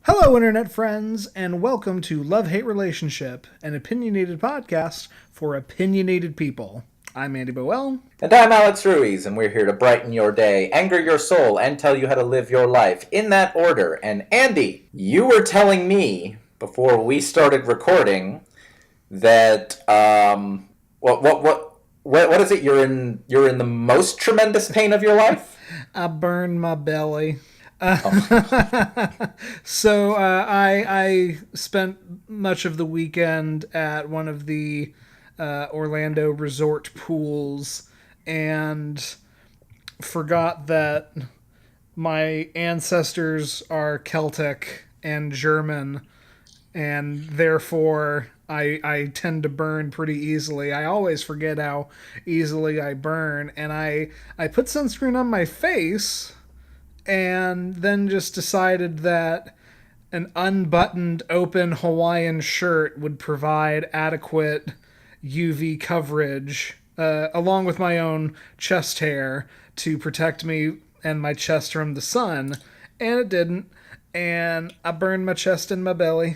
Hello, Internet friends, and welcome to Love-Hate Relationship, an opinionated podcast for opinionated people. I'm Andy Boel. And I'm Alex Ruiz, and we're here to brighten your day, anger your soul, and tell you how to live your life in that order. And Andy, you were telling me before we started recording that what is it? You're in the most tremendous pain of your life? I burned my belly. So I spent much of the weekend at one of the Orlando resort pools and forgot that my ancestors are Celtic and German, and therefore I tend to burn pretty easily. I always forget how easily I burn, and I put sunscreen on my face and then just decided that an unbuttoned open Hawaiian shirt would provide adequate UV coverage, along with my own chest hair, to protect me and my chest from the sun. And it didn't. And I burned my chest and my belly.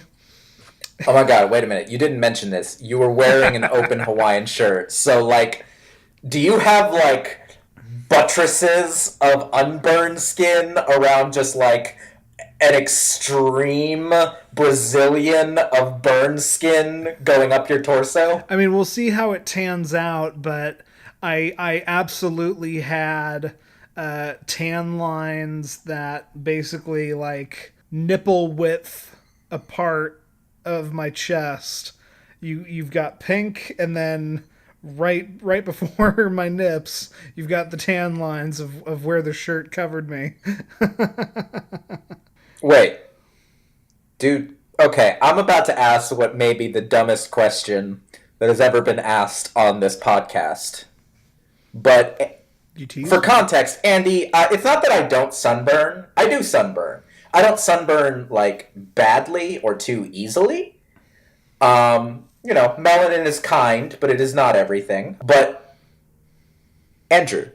Oh my god, wait a minute. You didn't mention this. You were wearing an open Hawaiian shirt. So, do you have, buttresses of unburned skin around just, an extreme Brazilian of burned skin going up your torso? I mean, we'll see how it tans out, but I absolutely had tan lines that basically, nipple width apart of my chest. You've got pink, and then right before my nips, you've got the tan lines of where the shirt covered me. Wait. Dude, okay, I'm about to ask what may be the dumbest question that has ever been asked on this podcast. But for context, Andy, it's not that I don't sunburn. I do sunburn. I don't sunburn, badly or too easily. Melanin is kind, but it is not everything. But, Andrew,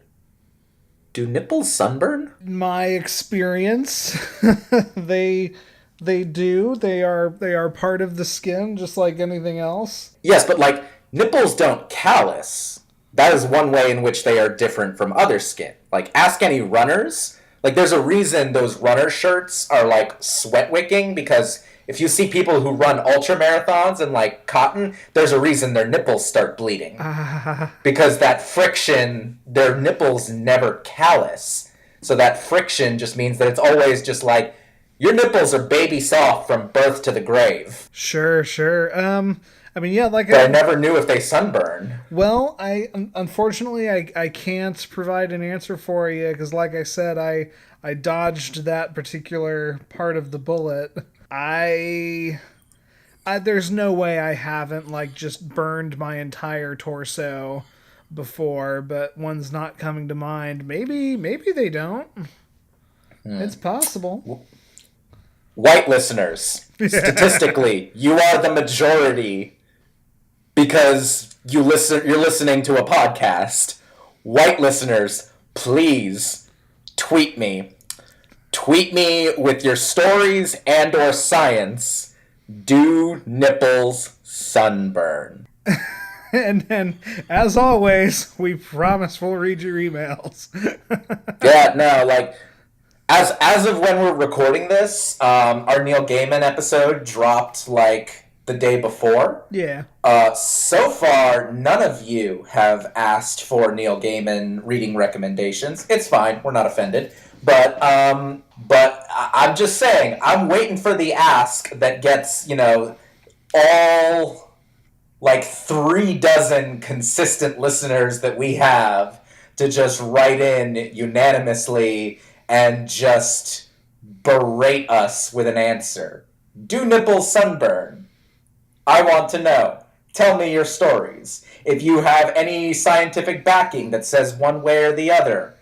do nipples sunburn? My experience, they do. They are part of the skin, just like anything else. Yes, but, nipples don't callus. That is one way in which they are different from other skin. Ask any runners. There's a reason those runner shirts are, sweat wicking, because if you see people who run ultra marathons in, cotton, there's a reason their nipples start bleeding. Because that friction, their nipples never callus. So that friction just means that it's always just your nipples are baby soft from birth to the grave. Sure. But I never knew if they sunburn. Well, unfortunately I can't provide an answer for you because, like I said, I dodged that particular part of the bullet. There's no way I haven't just burned my entire torso before, but one's not coming to mind. Maybe they don't. It's possible. White listeners, statistically, you are the majority. Because you're listening to a podcast. White listeners, please tweet me. Tweet me with your stories and or science. Do nipples sunburn? And as always, we promise we'll read your emails. Yeah, no, as of when we're recording this, our Neil Gaiman episode dropped the day before. Yeah. So far, none of you have asked for Neil Gaiman reading recommendations. It's fine. We're not offended. But I'm just saying, I'm waiting for the ask that gets, all 36 consistent listeners that we have to just write in unanimously and just berate us with an answer. Do nipples sunburn? I want to know. Tell me your stories. If you have any scientific backing that says one way or the other.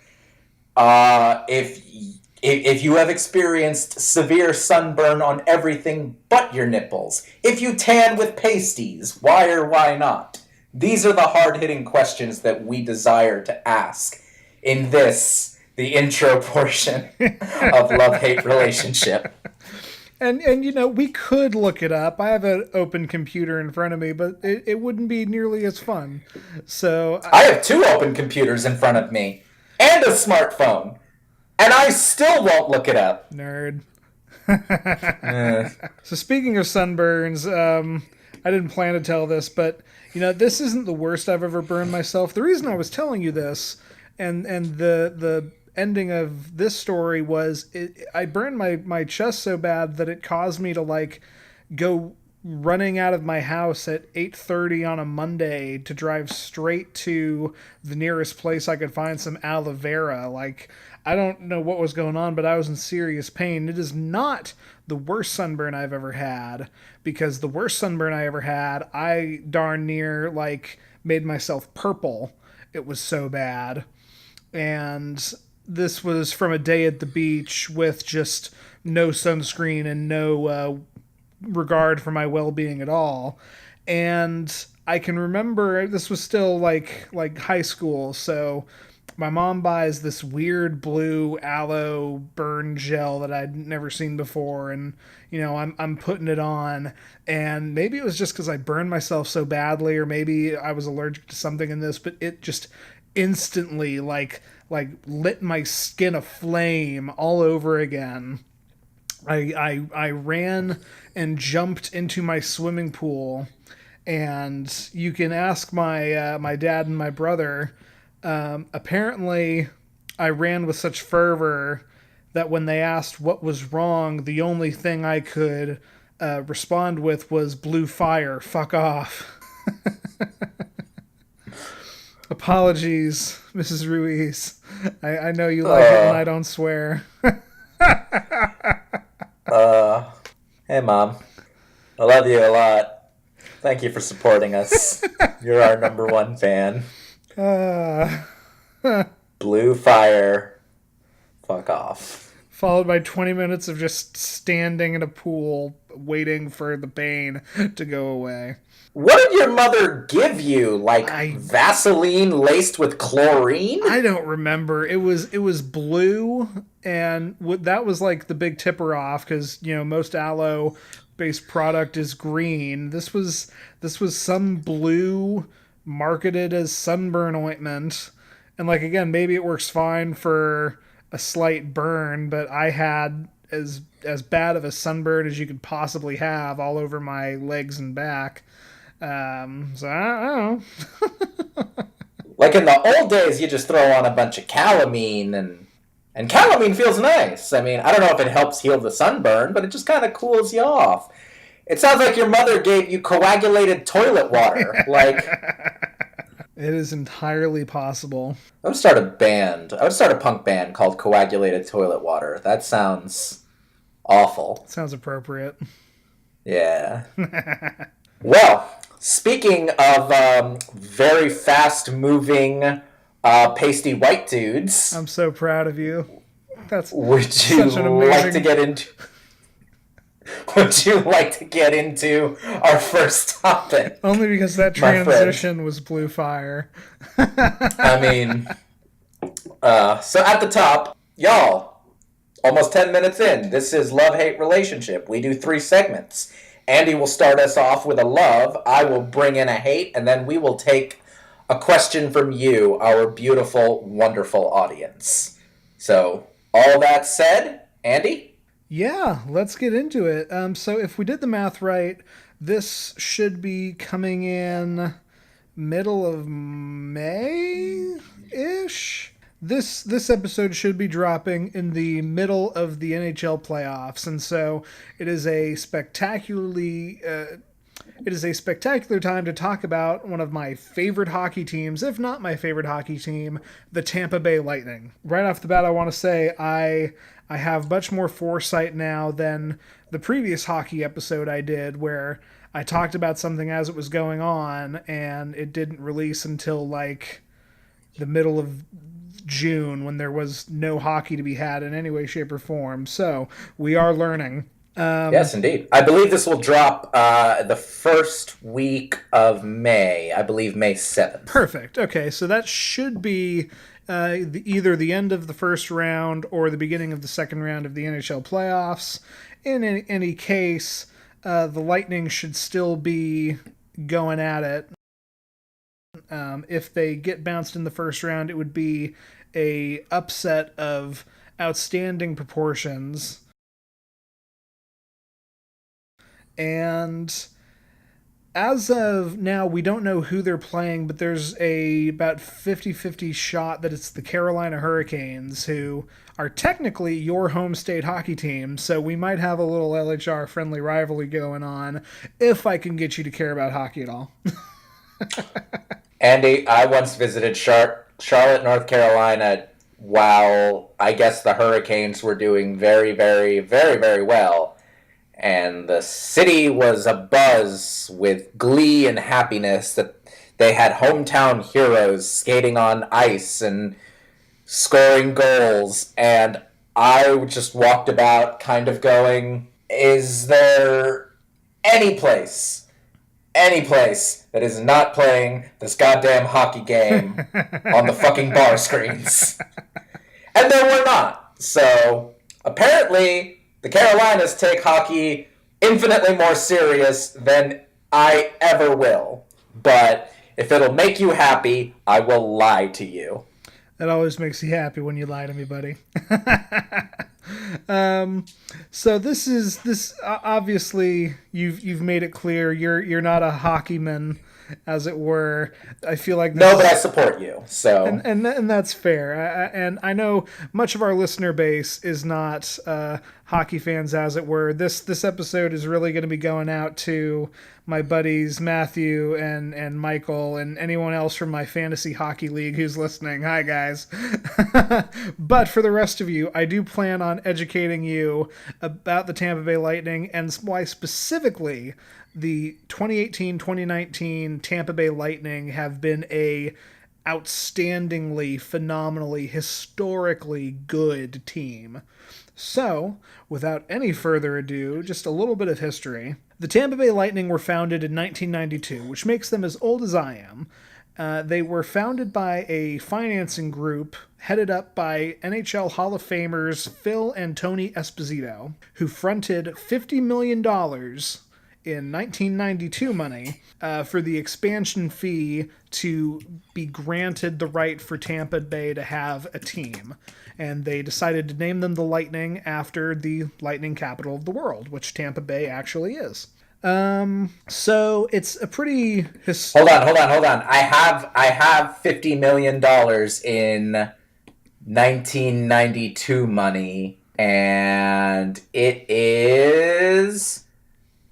If you have experienced severe sunburn on everything but your nipples. If you tan with pasties, why or why not? These are the hard-hitting questions that we desire to ask in this, the intro portion of Love-Hate Relationship. And we could look it up. I have an open computer in front of me, but it wouldn't be nearly as fun. So I have two open computers in front of me and a smartphone, and I still won't look it up. nerd. Uh, So speaking of sunburns, I didn't plan to tell this, but this isn't the worst I've ever burned myself. The reason I was telling you this, and the ending of this story was I burned my chest so bad that it caused me to go running out of my house at 8:30 on a Monday to drive straight to the nearest place I could find some aloe vera. I don't know what was going on, but I was in serious pain. It is not the worst sunburn I've ever had, because the worst sunburn I ever had, I darn near made myself purple. It was so bad. And this was from a day at the beach with just no sunscreen and no regard for my well-being at all. And I can remember this was still like high school, so my mom buys this weird blue aloe burn gel that I'd never seen before, and I'm putting it on, and maybe it was just because I burned myself so badly, or maybe I was allergic to something in this, but it just instantly lit my skin aflame all over again. I ran and jumped into my swimming pool, and you can ask my dad and my brother. Apparently, I ran with such fervor that when they asked what was wrong, the only thing I could respond with was "blue fire, fuck off." Apologies, Mrs. Ruiz. I know you like it when I don't swear. Hey, Mom. I love you a lot. Thank you for supporting us. You're our number one fan. Blue fire. Fuck off. Followed by 20 minutes of just standing in a pool waiting for the pain to go away. What did your mother give you? Vaseline laced with chlorine? I don't remember. It was blue, and that was the big tipper off, because most aloe based product is green. This was some blue marketed as sunburn ointment, and again, maybe it works fine for a slight burn, but I had as bad of a sunburn as you could possibly have all over my legs and back. So I don't know. In the old days, you just throw on a bunch of calamine, and calamine feels nice. I mean, I don't know if it helps heal the sunburn, but it just kind of cools you off. It sounds like your mother gave you coagulated toilet water. It is entirely possible. I would start a band. I would start a punk band called Coagulated Toilet Water. That sounds awful. Sounds appropriate. Yeah. Well, speaking of very fast-moving, pasty white dudes, I'm so proud of you. That's would you such an amazing... like to get into? Would you like to get into our first topic? Only because that transition was blue fire. I mean, so at the top, y'all, almost 10 minutes in. This is Love-Hate Relationship. We do 3 segments. Andy will start us off with a love. I will bring in a hate, and then we will take a question from you, our beautiful, wonderful audience. So, all that said, Andy? Yeah, let's get into it. So if we did the math right, this should be coming in middle of May-ish? This episode should be dropping in the middle of the NHL playoffs, and so it is a spectacular time to talk about one of my favorite hockey teams, if not my favorite hockey team, the Tampa Bay Lightning. Right off the bat, I want to say I have much more foresight now than the previous hockey episode I did, where I talked about something as it was going on, and it didn't release until the middle of June, when there was no hockey to be had in any way, shape, or form. So we are learning. Yes, indeed. I believe this will drop the first week of May. I believe May 7th. Perfect. Okay, so that should be either the end of the first round or the beginning of the second round of the NHL playoffs. In any case, the Lightning should still be going at it. If they get bounced in the first round, it would be a upset of outstanding proportions. And as of now, we don't know who they're playing, but there's a about 50-50 shot that it's the Carolina Hurricanes, who are technically your home state hockey team, so we might have a little LHR friendly rivalry going on if I can get you to care about hockey at all. Andy, I once visited Charlotte, North Carolina, while I guess the Hurricanes were doing very, very, very, very well. And the city was abuzz with glee and happiness that they had hometown heroes skating on ice and scoring goals. And I just walked about kind of going, is there any place that is not playing this goddamn hockey game on the fucking bar screens? And there were not. So apparently the Carolinas take hockey infinitely more serious than I ever will. But if it'll make you happy, I will lie to you. That always makes you happy when you lie to me, buddy. So this obviously you've made it clear you're not a hockeyman, as it were. I feel like no, but I support you. So and that's fair. And I know much of our listener base is not hockey fans, as it were. This episode is really going to be going out to my buddies Matthew and Michael and anyone else from my fantasy hockey league who's listening. Hi, guys. But for the rest of you, I do plan on educating you about the Tampa Bay Lightning and why specifically the 2018-2019 Tampa Bay Lightning have been a outstandingly, phenomenally, historically good team. So, without any further ado, just a little bit of history. The Tampa Bay Lightning were founded in 1992, which makes them as old as I am. They were founded by a financing group headed up by NHL Hall of Famers Phil and Tony Esposito, who fronted $50 million in 1992 money for the expansion fee to be granted the right for Tampa Bay to have a team. And they decided to name them the Lightning after the lightning capital of the world, which Tampa Bay actually is. So it's a pretty... Hold on. I have $50 million in 1992 money, and it is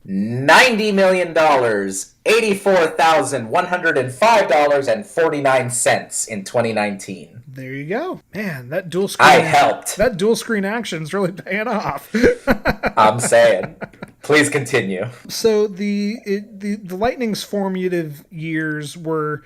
$90 million, $84,105.49 in 2019. There you go. Man, that dual screen... I helped. That dual screen action's really paying off. I'm saying. Please continue. So the Lightning's formative years were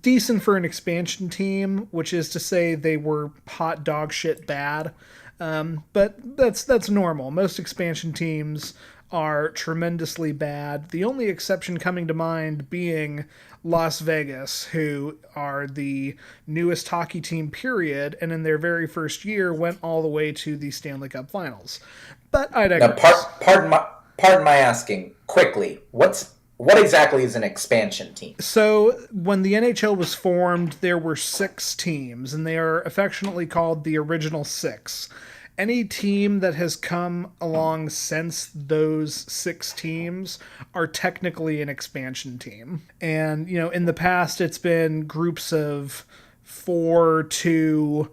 decent for an expansion team, which is to say they were hot dog shit bad. But that's normal. Most expansion teams are tremendously bad. The only exception coming to mind being Las Vegas, who are the newest hockey team, period, and in their very first year went all the way to the Stanley Cup Finals. But I digress. Now, pardon my asking, quickly, what exactly is an expansion team? So, when the NHL was formed, there were 6 teams, and they are affectionately called the Original Six. Any team that has come along since those 6 teams are technically an expansion team. And, in the past, it's been groups of 4 to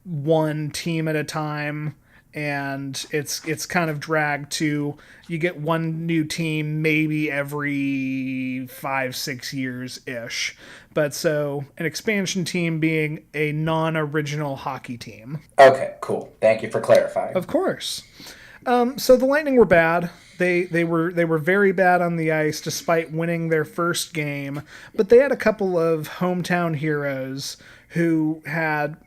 1 team at a time. And it's kind of dragged to, you get one new team maybe every 5-6 years-ish. But so, an expansion team being a non-original hockey team. Okay, cool. Thank you for clarifying. Of course. So the Lightning were bad. They were very bad on the ice despite winning their first game. But they had a couple of hometown heroes who had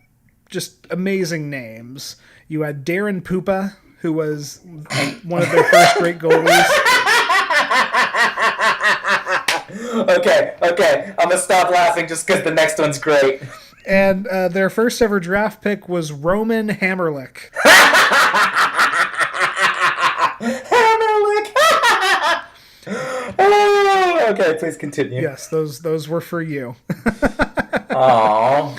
just amazing names. You had Darren Pupa, who was one of their first great goalies. Okay. I'm gonna stop laughing just because the next one's great. And their first ever draft pick was Roman Hammerlick. Hammerlick. Oh, okay, please continue. Yes, those were for you. Aww.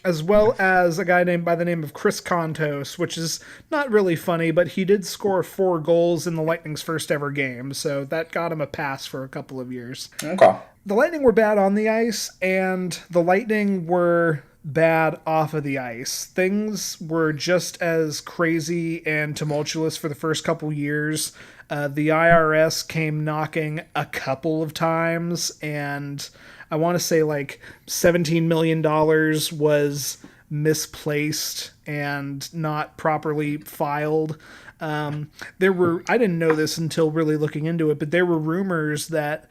As well as a guy named by the name of Chris Kontos, which is not really funny, but he did score 4 goals in the Lightning's first ever game, so that got him a pass for a couple of years. Okay. The Lightning were bad on the ice, and the Lightning were bad off of the ice. Things were just as crazy and tumultuous for the first couple years. The IRS came knocking a couple of times, and I want to say like $17 million was misplaced and not properly filed. I didn't know this until really looking into it, but there were rumors that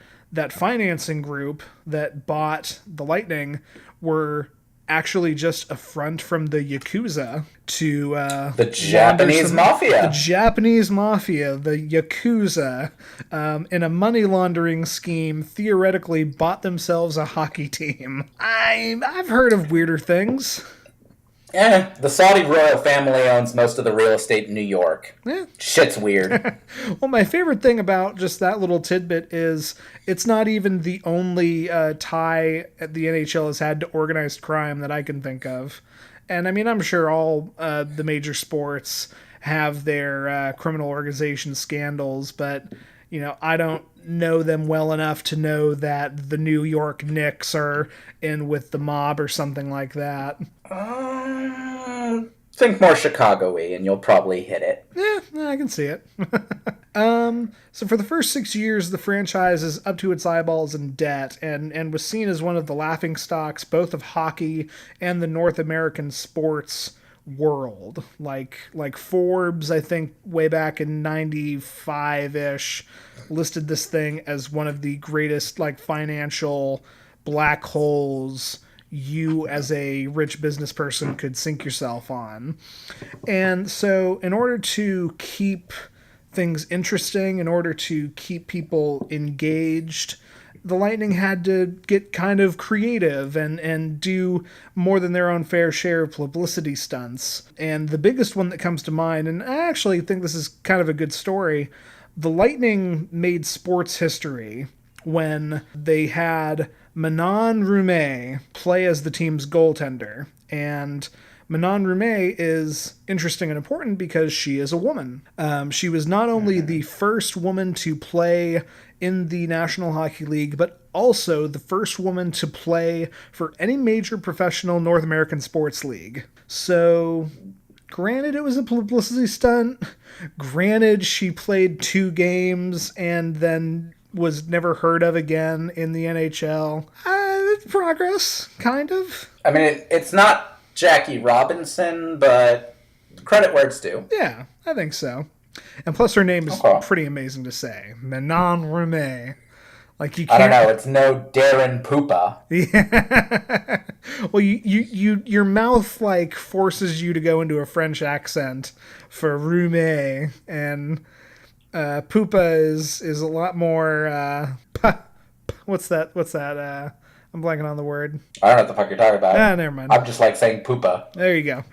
financing group that bought the Lightning were actually just a front from the Yakuza to the Japanese mafia. The Japanese mafia, the Yakuza, in a money laundering scheme, theoretically bought themselves a hockey team. I've heard of weirder things. Yeah, the Saudi royal family owns most of the real estate in New York. Yeah. Shit's weird. Well, my favorite thing about just that little tidbit is it's not even the only tie the NHL has had to organized crime that I can think of. And I mean, I'm sure all the major sports have their criminal organization scandals, but you know, I don't know them well enough to know that the New York Knicks are in with the mob or something like that. Think more Chicago-y and you'll probably hit it. Yeah, I can see it. So for the first 6 years, the franchise is up to its eyeballs in debt and was seen as one of the laughingstocks both of hockey and the North American sports world. Like Forbes, I think way back in 95-ish, listed this thing as one of the greatest like financial black holes you as a rich business person could sink yourself on. And so in order to keep things interesting, in order to keep people engaged, the Lightning had to get kind of creative and do more than their own fair share of publicity stunts. And the biggest one that comes to mind, and I actually think this is kind of a good story, the Lightning made sports history when they had Manon Rhéaume play as the team's goaltender. And Manon Rhéaume is interesting and important because she is a woman. She was not only the first woman to play in the National Hockey League, but also the first woman to play for any major professional North American sports league. So, granted it was a publicity stunt. Granted she played 2 games and then was never heard of again in the NHL. Progress, kind of. I mean, it's not Jackie Robinson, but credit where it's due. Yeah, I think so. And plus her name is pretty amazing to say. Manon Rhéaume. Like you can't... I don't know, it's no Darren Poopa. Yeah. Well, your mouth like forces you to go into a French accent for Rhéaume, and Poopa is a lot more what's that? I'm blanking on the word. I don't know what the fuck you're talking about. Never mind. I'm just like saying poopa. There you go.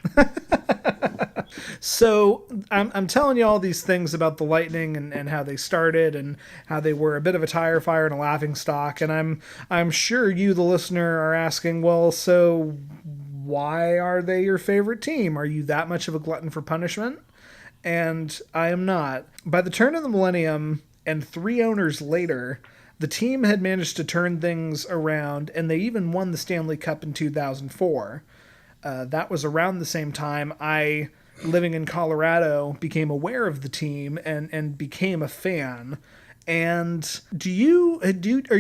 So I'm telling you all these things about the Lightning and how they started and how they were a bit of a tire fire and a laughingstock. And I'm sure you, the listener, are asking, well, so why are they your favorite team? Are you that much of a glutton for punishment? And I am not. By the turn of the millennium and 3 owners later, the team had managed to turn things around, and they even won the Stanley Cup in 2004. That was around the same time I, living in Colorado, became aware of the team and became a fan. And are you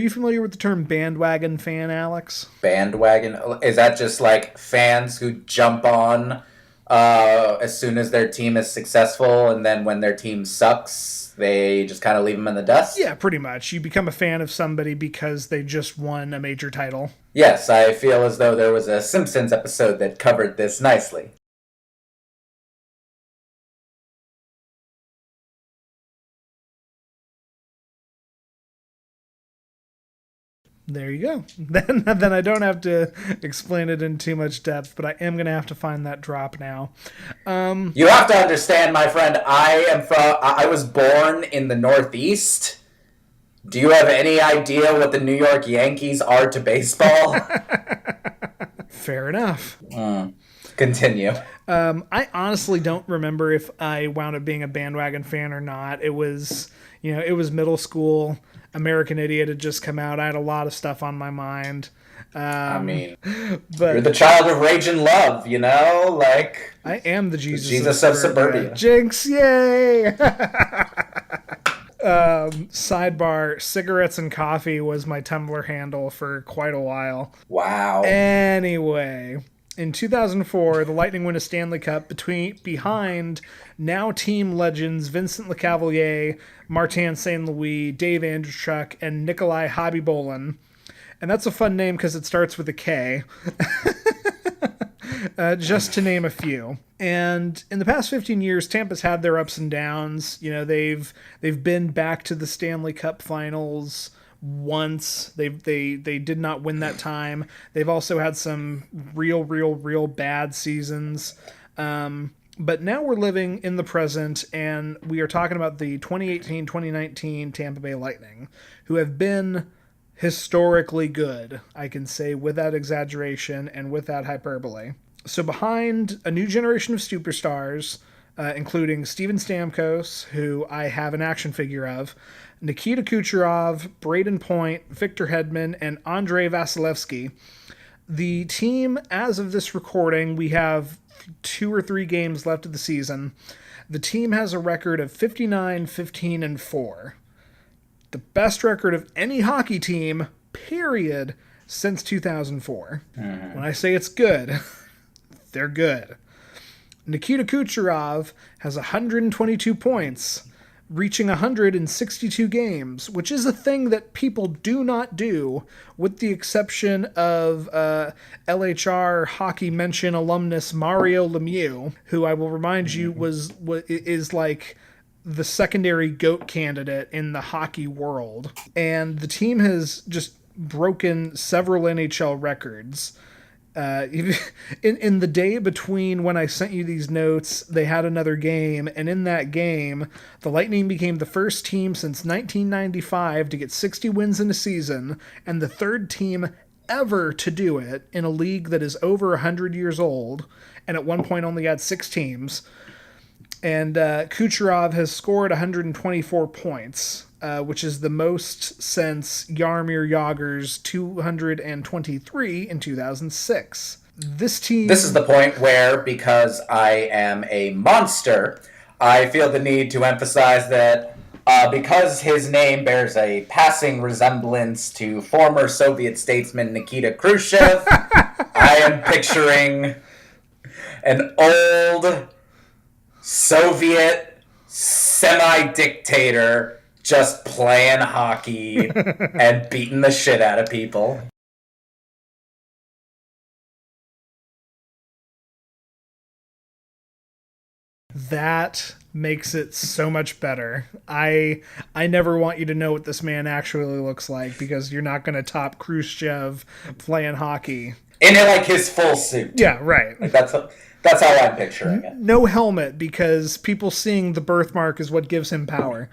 familiar with the term bandwagon fan, Alex? Bandwagon? Is that just like fans who jump on as soon as their team is successful, and then when their team sucks, they just kind of leave them in the dust? Yeah, pretty much. You become a fan of somebody because they just won a major title. Yes, I feel as though there was a Simpsons episode that covered this nicely. There you go. Then I don't have to explain it in too much depth, but I am gonna have to find that drop now. You have to understand, my friend. I was born in the Northeast. Do you have any idea what the New York Yankees are to baseball? Fair enough. Continue. I honestly don't remember if I wound up being a bandwagon fan or not. It was, it was middle school. American Idiot had just come out. I had a lot of stuff on my mind. I mean, But you're the child of rage and love, like I am the Jesus, of suburbia. Jinx, yay! Sidebar, cigarettes and coffee was my Tumblr handle for quite a while. Wow. Anyway, in 2004, the Lightning win a Stanley Cup behind now team legends Vincent Lecavalier, Martin St. Louis, Dave Andreychuk, and Nikolai Khabibulin. And that's a fun name because it starts with a K. Just to name a few. And in the past 15 years, Tampa's had their ups and downs. They've been back to the Stanley Cup Finals once. They did not win that time. They've also had some real bad seasons. But now we're living in the present, and we are talking about the 2018-2019 Tampa Bay Lightning, who have been historically good, I can say without exaggeration and without hyperbole. So behind a new generation of superstars, including Steven Stamkos, who I have an action figure of, Nikita Kucherov, Braden Point, Victor Hedman, and Andrei Vasilevsky, the team, as of this recording, we have 2 or 3 games left of the season. The team has a record of 59, 15, and 4. The best record of any hockey team, period, since 2004. When I say it's good, they're good. Nikita Kucherov has 122 points, reaching 162 games, which is a thing that people do not do, with the exception of LHR hockey mention alumnus Mario Lemieux, who I will remind you is like the secondary GOAT candidate in the hockey world. And the team has just broken several NHL records. In the day between when I sent you these notes, they had another game, and in that game, the Lightning became the first team since 1995 to get 60 wins in a season, and the third team ever to do it in a league that is over 100 years old, and at one point only had 6 teams. And Kucherov has scored 124 points, which is the most since Jaromir Jagr's 223 in 2006. This team... This is the point where, because I am a monster, I feel the need to emphasize that because his name bears a passing resemblance to former Soviet statesman Nikita Khrushchev, I am picturing an old Soviet semi-dictator just playing hockey and beating the shit out of people. That makes it so much better. I never want you to know what this man actually looks like, because you're not going to top Khrushchev playing hockey. In like his full suit. Yeah, right. Like that's how I'm picturing it. No helmet, because people seeing the birthmark is what gives him power.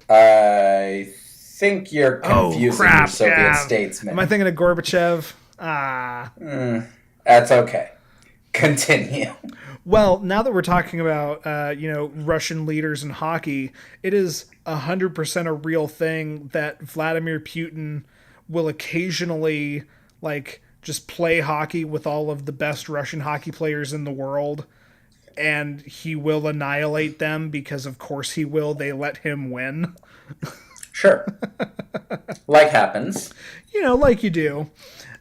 I think you're confusing your Soviet statesman. Am I thinking of Gorbachev? That's okay. Continue. Well, now that we're talking about, Russian leaders in hockey, it is 100% a real thing that Vladimir Putin will occasionally, just play hockey with all of the best Russian hockey players in the world, and he will annihilate them because, of course, he will. They let him win. Sure. Like happens. Like you do.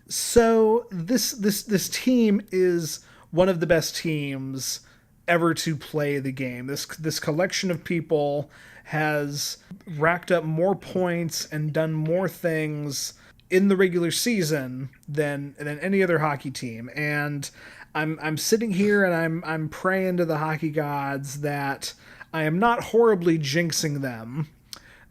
So this team is one of the best teams ever to play the game. This collection of people has racked up more points and done more things in the regular season than any other hockey team. And I'm sitting here and I'm praying to the hockey gods that I am not horribly jinxing them,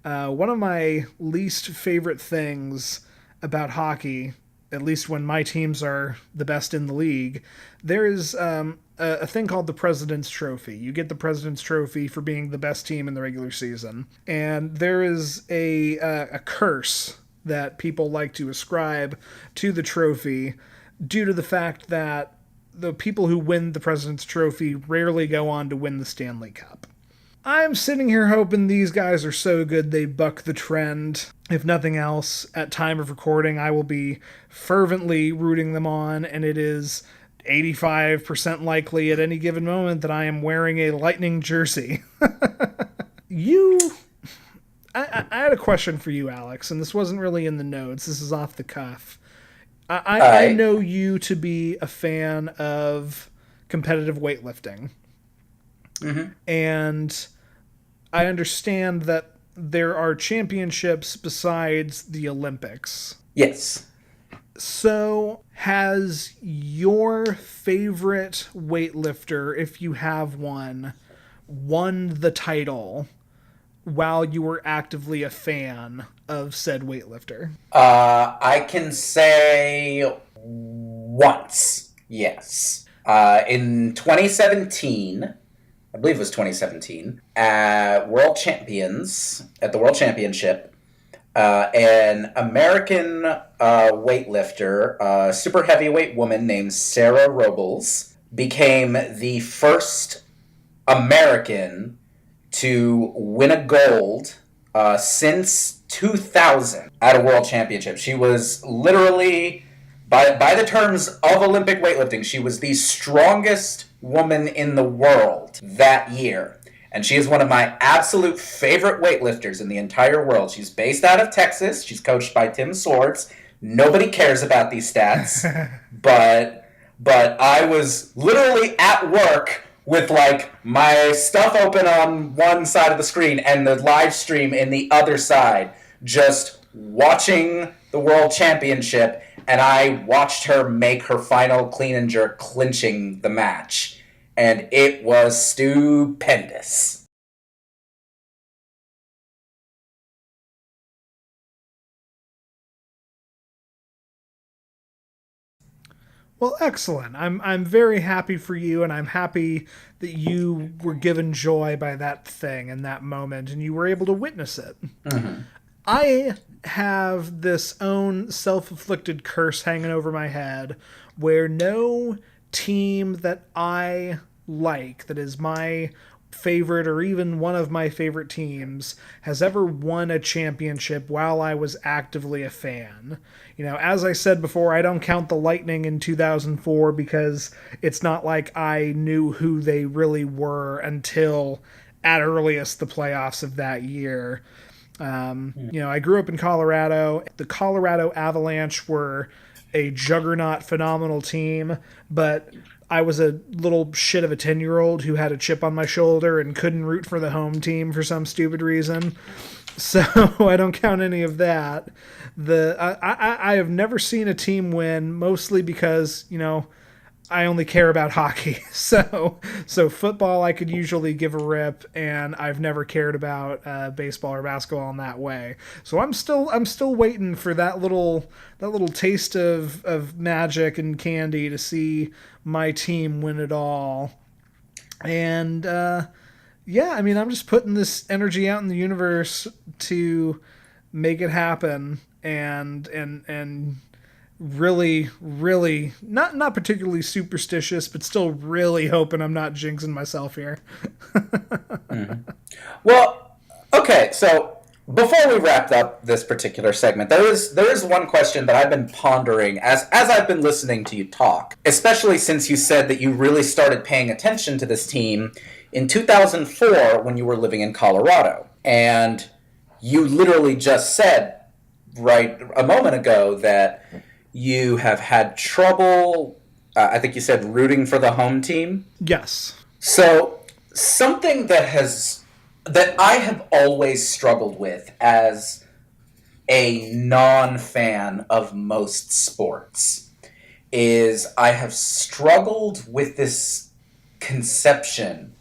One of my least favorite things about hockey, at least when my teams are the best in the league, there is a thing called the President's Trophy. You get the President's Trophy for being the best team in the regular season. And there is a curse that people like to ascribe to the trophy due to the fact that the people who win the President's Trophy rarely go on to win the Stanley Cup. I'm sitting here hoping these guys are so good they buck the trend. If nothing else, at time of recording, I will be fervently rooting them on, and it is 85% likely at any given moment that I am wearing a Lightning jersey. you... I had a question for you, Alex, and this wasn't really in the notes. This is off the cuff. I know you to be a fan of competitive weightlifting. Mm-hmm. And I understand that there are championships besides the Olympics. Yes. So, has your favorite weightlifter, if you have one, won the title while you were actively a fan of said weightlifter? I can say once, yes. In 2017, I believe it was 2017, at the World Championship, an American weightlifter, a super heavyweight woman named Sarah Robles, became the first American to win a gold since 2000 at a World Championship. She was literally, by the terms of Olympic weightlifting, she was the strongest woman in the world that year. And she is one of my absolute favorite weightlifters in the entire world. She's based out of Texas. She's coached by Tim Swords. Nobody cares about these stats. but I was literally at work with like my stuff open on one side of the screen and the live stream in the other side, just watching the World Championship, and I watched her make her final clean and jerk, clinching the match. And it was stupendous. Well, excellent. I'm very happy for you, and I'm happy that you were given joy by that thing and that moment, and you were able to witness it. Mm-hmm. I have this own self-inflicted curse hanging over my head where no team that I like, that is my favorite or even one of my favorite teams, has ever won a championship while I was actively a fan. You know, as I said before, I don't count the Lightning in 2004 because it's not like I knew who they really were until at earliest the playoffs of that year. You know, I grew up in Colorado. The Colorado Avalanche were a juggernaut, phenomenal team, but I was a little shit of a 10-year-old who had a chip on my shoulder and couldn't root for the home team for some stupid reason. So I don't count any of that. I have never seen a team win, mostly because, you know, I only care about hockey. So football I could usually give a rip, and I've never cared about baseball or basketball in that way. So I'm still waiting for that little taste of magic and candy to see my team win it all. And yeah, I mean, I'm just putting this energy out in the universe to make it happen, and really not particularly superstitious, but still really hoping I'm not jinxing myself here. Mm-hmm. Well, okay, so before we wrap up this particular segment, there is one question that I've been pondering as I've been listening to you talk, especially since you said that you really started paying attention to this team in 2004 when you were living in Colorado. And you literally just said right a moment ago that you have had trouble, I think you said, rooting for the home team? Yes. So, something that I have always struggled with as a non-fan of most sports is I have struggled with this conception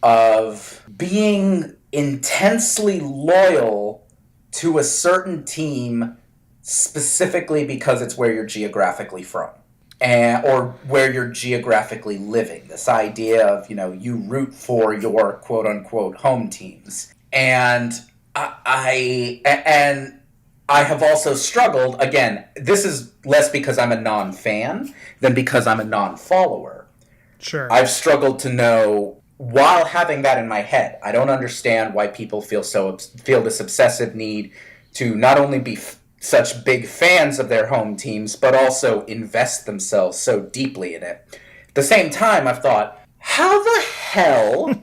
of being intensely loyal to a certain team specifically because it's where you're geographically from, or where you're geographically living. This idea of, you root for your quote unquote home teams. And I have also struggled, again, this is less because I'm a non-fan than because I'm a non-follower. Sure. I've struggled to know, while having that in my head, I don't understand why people feel this obsessive need to not only be such big fans of their home teams, but also invest themselves so deeply in it. At the same time, I've thought, how the hell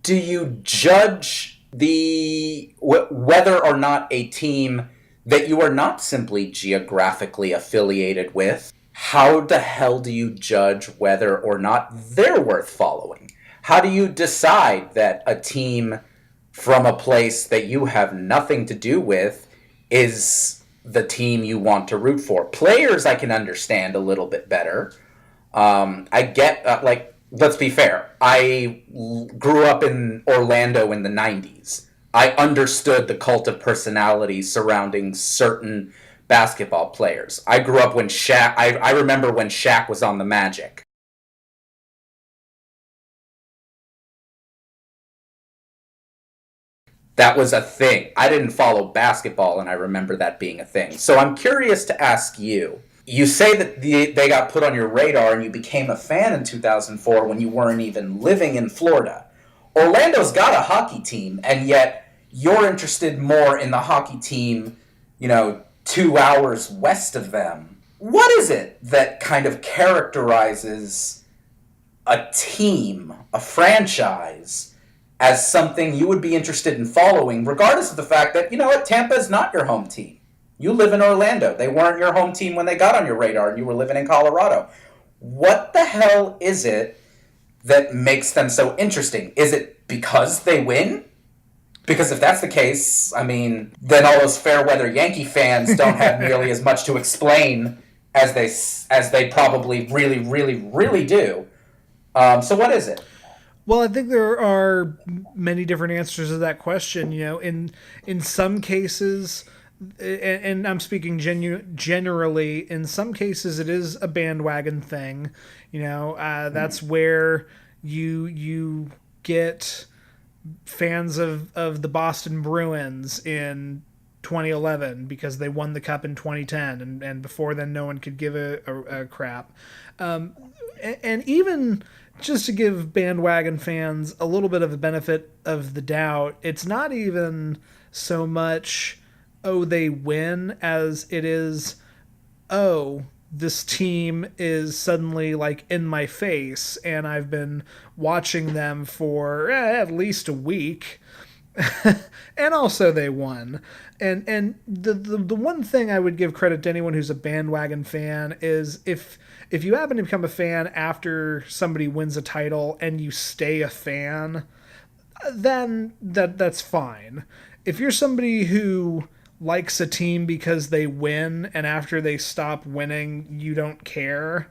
do you judge whether or not a team that you are not simply geographically affiliated with, how the hell do you judge whether or not they're worth following? How do you decide that a team from a place that you have nothing to do with is the team you want to root for? Players I can understand a little bit better. I get, let's be fair. I grew up in Orlando in the 90s. I understood the cult of personality surrounding certain basketball players. I grew up when Shaq... I remember when Shaq was on the Magic. That was a thing. I didn't follow basketball, and I remember that being a thing. So I'm curious to ask you. You say that they got put on your radar and you became a fan in 2004 when you weren't even living in Florida. Orlando's got a hockey team, and yet you're interested more in the hockey team, 2 hours west of them. What is it that kind of characterizes a team, a franchise, as something you would be interested in following, regardless of the fact that, Tampa is not your home team? You live in Orlando. They weren't your home team when they got on your radar and you were living in Colorado. What the hell is it that makes them so interesting? Is it because they win? Because if that's the case, then all those fair weather Yankee fans don't have nearly as much to explain as they probably really, really, really do. So what is it? Well, I think there are many different answers to that question. In some cases, and I'm speaking generally, in some cases it is a bandwagon thing. That's where you get fans of the Boston Bruins in 2011 because they won the cup in 2010, and before then no one could give a crap. And even just to give bandwagon fans a little bit of a benefit of the doubt, it's not even so much, oh, they win, as it is, oh, this team is suddenly in my face and I've been watching them for at least a week. And also they won. And the one thing I would give credit to anyone who's a bandwagon fan is if you happen to become a fan after somebody wins a title and you stay a fan, then that's fine. If you're somebody who likes a team because they win and after they stop winning you don't care,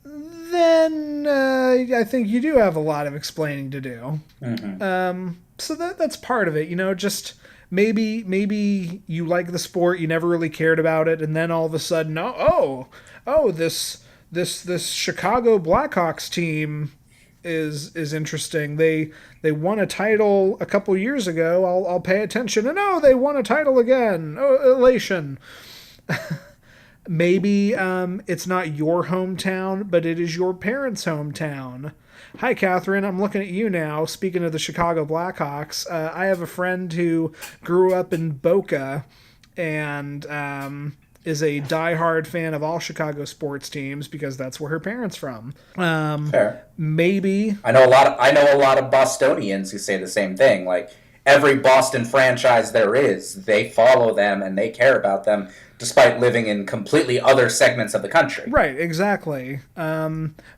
then I think you do have a lot of explaining to do. Mm-hmm. So that's part of it, just maybe you like the sport, you never really cared about it, and then all of a sudden, this Chicago Blackhawks team is interesting. They won a title a couple years ago. I'll pay attention. And they won a title again. Oh, elation. Maybe it's not your hometown, but it is your parents' hometown. Hi, Catherine. I'm looking at you now. Speaking of the Chicago Blackhawks, I have a friend who grew up in Boca and is a diehard fan of all Chicago sports teams because that's where her parents from. Fair. Maybe I know a lot of Bostonians who say the same thing. Like every Boston franchise there is, they follow them and they care about them, despite living in completely other segments of the country. Right, exactly.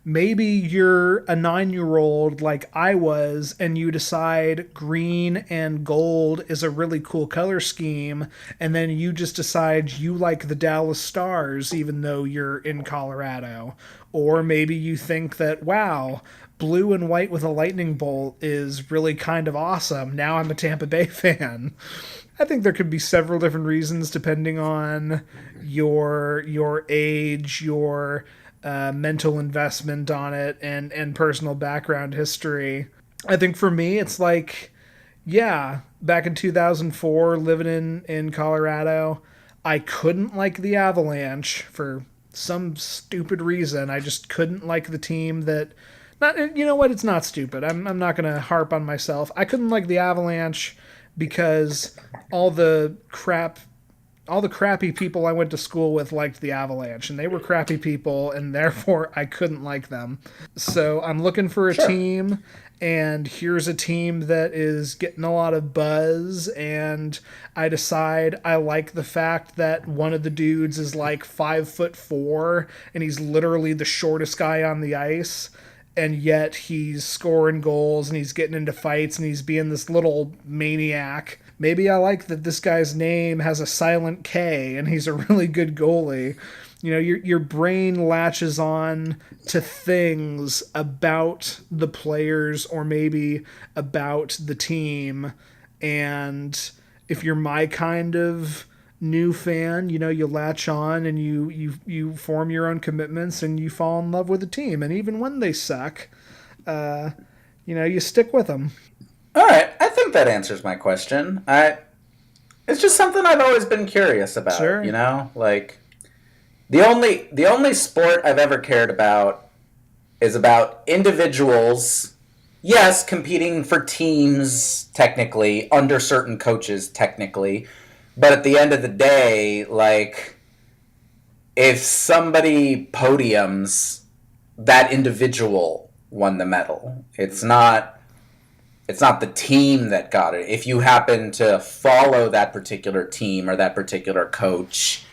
Maybe you're a 9-year-old like I was, and you decide green and gold is a really cool color scheme, and then you just decide you like the Dallas Stars, even though you're in Colorado. Or maybe you think that, wow, blue and white with a lightning bolt is really kind of awesome. Now I'm a Tampa Bay fan. I think there could be several different reasons depending on your age, your mental investment on it, and personal background history. I think for me, it's like, yeah, back in 2004, living in Colorado, I couldn't like the Avalanche for some stupid reason. I just couldn't like the team that. Not, you know what? It's not stupid. I'm not going to harp on myself. I couldn't like the Avalanche because all the crappy people I went to school with liked the Avalanche, and they were crappy people, and therefore I couldn't like them. So I'm looking for a team, and here's a team that is getting a lot of buzz, and I decide I like the fact that one of the dudes is like 5'4", and he's literally the shortest guy on the ice. And yet he's scoring goals and he's getting into fights and he's being this little maniac. Maybe I like that this guy's name has a silent K and he's a really good goalie. You know, your brain latches on to things about the players or maybe about the team. And if you're my kind of new fan, you know, you latch on and you form your own commitments and you fall in love with the team, and even when they suck, you know, you stick with them. All right, I think that answers my question. It's just something I've always been curious about. Sure. You know, like the only sport I've ever cared about is about individuals. Yes, competing for teams technically under certain coaches technically. But at the end of the day, like, if somebody podiums, that individual won the medal. It's not the team that got it. If you happen to follow that particular team or that particular coach,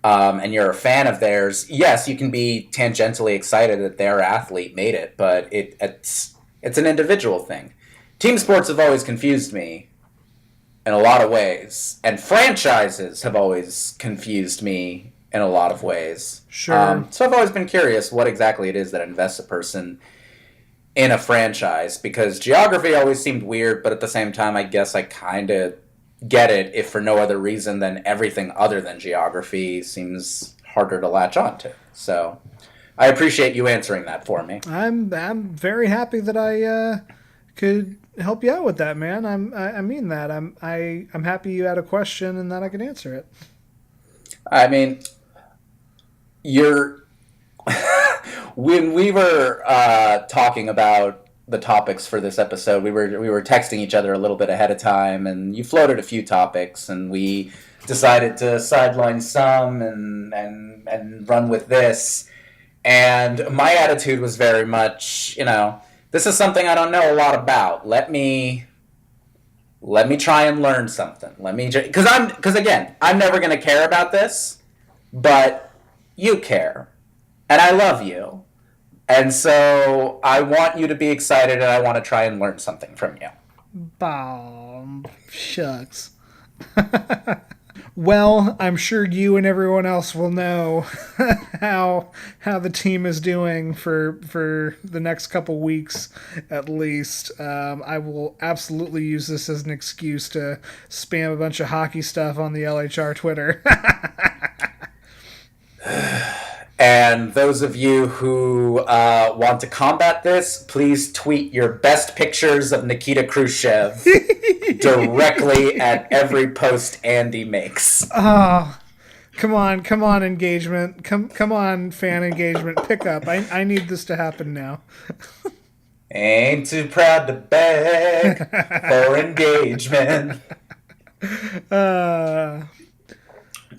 and you're a fan of theirs, yes, you can be tangentially excited that their athlete made it, but it's an individual thing. Team sports have always confused me in a lot of ways, and franchises have always confused me in a lot of ways. Sure. So I've always been curious what exactly it is that invests a person in a franchise, because geography always seemed weird, but at the same time, I guess I kind of get it, if for no other reason than everything other than geography seems harder to latch on to. So I appreciate you answering that for me. I'm very happy that I could help you out with that, man. I mean that. I'm happy you had a question and that I could answer it. I mean, you're when we were talking about the topics for this episode, we were texting each other a little bit ahead of time, and you floated a few topics, and we decided to sideline some and run with this. And my attitude was very much, you know, this is something I don't know a lot about. Let me try and learn something. Because again, I'm never going to care about this, but you care, and I love you. And so I want you to be excited, and I want to try and learn something from you. Shucks. Well, I'm sure you and everyone else will know how the team is doing for the next couple weeks at least. I will absolutely use this as an excuse to spam a bunch of hockey stuff on the LHR Twitter. And those of you who want to combat this, please tweet your best pictures of Nikita Khrushchev directly at every post Andy makes. Oh, come on, engagement. Come on, fan engagement. Pick up. I need this to happen now. Ain't too proud to beg for engagement.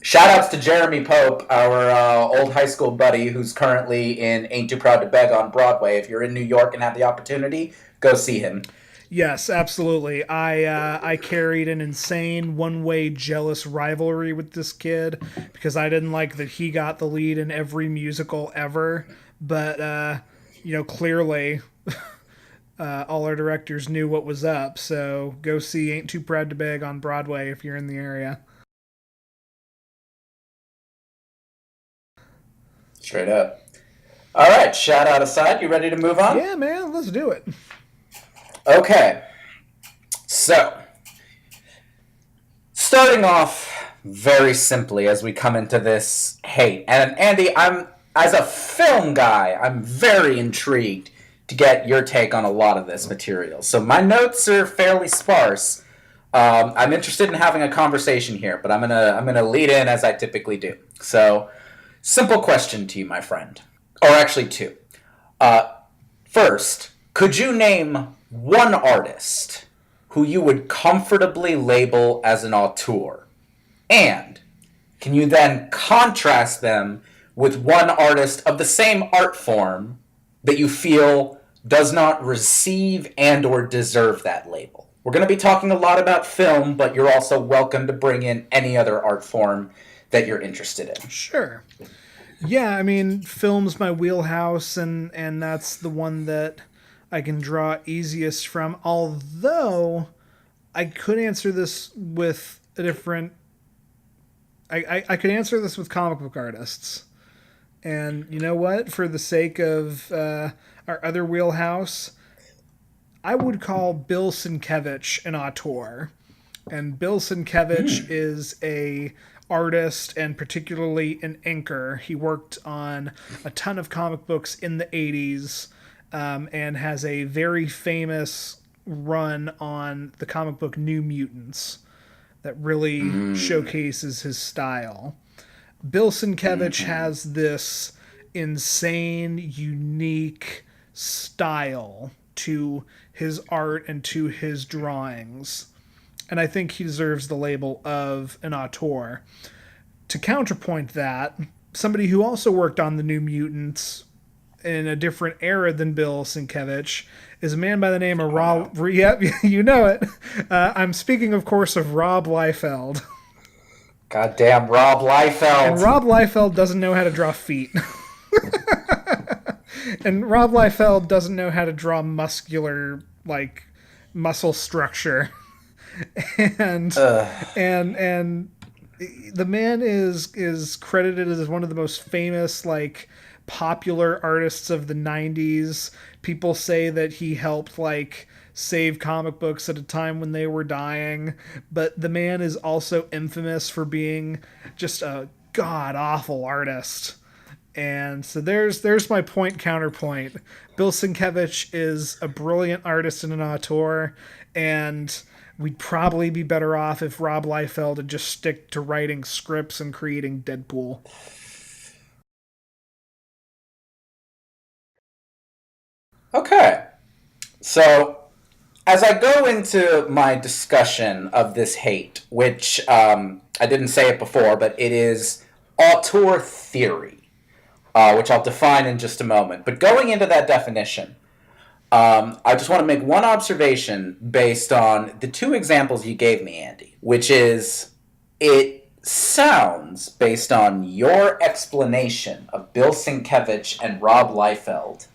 Shout-outs to Jeremy Pope, our old high school buddy who's currently in Ain't Too Proud to Beg on Broadway. If you're in New York and have the opportunity, go see him. Yes, absolutely. I carried an insane one-way jealous rivalry with this kid because I didn't like that he got the lead in every musical ever, but clearly all our directors knew what was up. So go see Ain't Too Proud to Beg on Broadway if you're in the area. Straight up. All right, shout out aside. You ready to move on? Yeah, man, let's do it. Okay. So, starting off very simply as we come into this hate. And Andy, I'm as a film guy, I'm very intrigued to get your take on a lot of this material. So my notes are fairly sparse. I'm interested in having a conversation here, but I'm gonna lead in as I typically do. So, simple question to you, my friend, or actually two. Uh, First, could you name one artist who you would comfortably label as an auteur? And can you then contrast them with one artist of the same art form that you feel does not receive and or deserve that label? We're going to be talking a lot about film, but you're also welcome to bring in any other art form that you're interested in. Sure. Yeah, I mean, film's my wheelhouse, and that's the one that I can draw easiest from. Although I could answer this with a different. I could answer this with comic book artists, and you know what? For the sake of our other wheelhouse, I would call Bill Sienkiewicz an auteur. And Bill Sienkiewicz is a artist and particularly an inker. He worked on a ton of comic books in the 80s and has a very famous run on the comic book New Mutants that really showcases his style. Bill Sienkiewicz has this insane, unique style to his art and to his drawings. And I think he deserves the label of an auteur. To counterpoint that, somebody who also worked on the New Mutants in a different era than Bill Sienkiewicz is a man by the name of Rob. Yep, you know it. I'm speaking, of course, of Rob Liefeld. Goddamn Rob Liefeld. And Rob Liefeld doesn't know how to draw feet. And Rob Liefeld doesn't know how to draw muscular, like, muscle structure. and and the man is credited as one of the most famous, like, popular artists of the 90s. People say that he helped, like, save comic books at a time when they were dying, but the man is also infamous for being just a god awful artist. And so there's my point counterpoint. Bill Sienkiewicz is a brilliant artist and an auteur, and we'd probably be better off if Rob Liefeld had just stick to writing scripts and creating Deadpool. Okay. So, as I go into my discussion of this hate, which I didn't say it before, but it is auteur theory, which I'll define in just a moment. But going into that definition, I just want to make one observation based on the two examples you gave me, Andy, which is it sounds, based on your explanation of Bill Sienkiewicz and Rob Liefeld,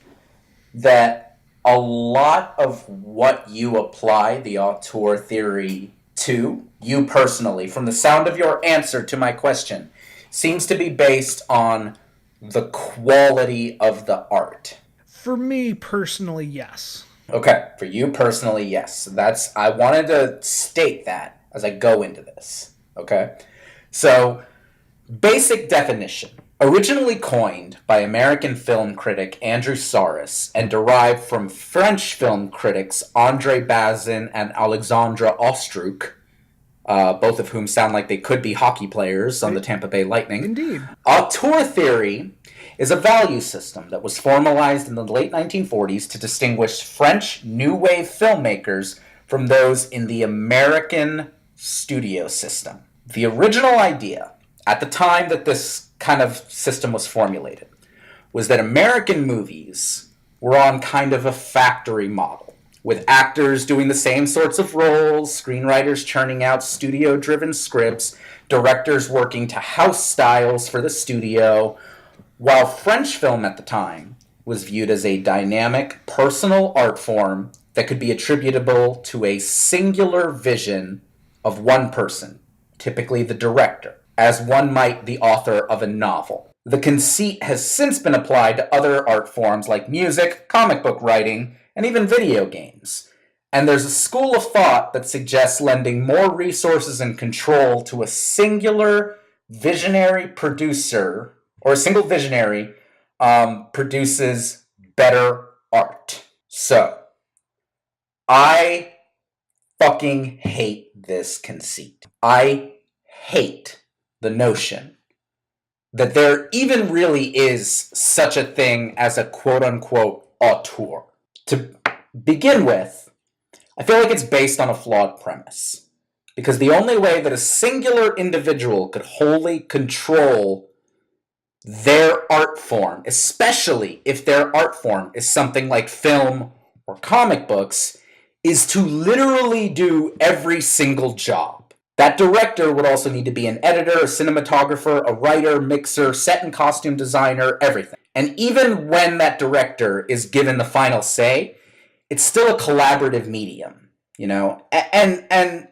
that a lot of what you apply the auteur theory to, you personally, from the sound of your answer to my question, seems to be based on the quality of the art. For me personally, yes. Okay, for you personally, yes. I wanted to state that as I go into this. Okay? So, basic definition. Originally coined by American film critic Andrew Saris and derived from French film critics André Bazin and Alexandre Ostruc, both of whom sound like they could be hockey players on the Tampa Bay Lightning. Indeed. Auteur theory is a value system that was formalized in the late 1940s to distinguish French New Wave filmmakers from those in the American studio system. The original idea, at the time that this kind of system was formulated, was that American movies were on kind of a factory model, with actors doing the same sorts of roles, screenwriters churning out studio-driven scripts, directors working to house styles for the studio, while French film at the time was viewed as a dynamic, personal art form that could be attributable to a singular vision of one person, typically the director, as one might the author of a novel. The conceit has since been applied to other art forms like music, comic book writing, and even video games. And there's a school of thought that suggests lending more resources and control to a singular visionary producer, or a single visionary, produces better art. So, I fucking hate this conceit. I hate the notion that there even really is such a thing as a quote-unquote auteur. To begin with, I feel like it's based on a flawed premise. Because the only way that a singular individual could wholly control their art form, especially if their art form is something like film or comic books, is to literally do every single job. That director would also need to be an editor, a cinematographer, a writer, mixer, set and costume designer, everything. And even when that director is given the final say, it's still a collaborative medium, you know? And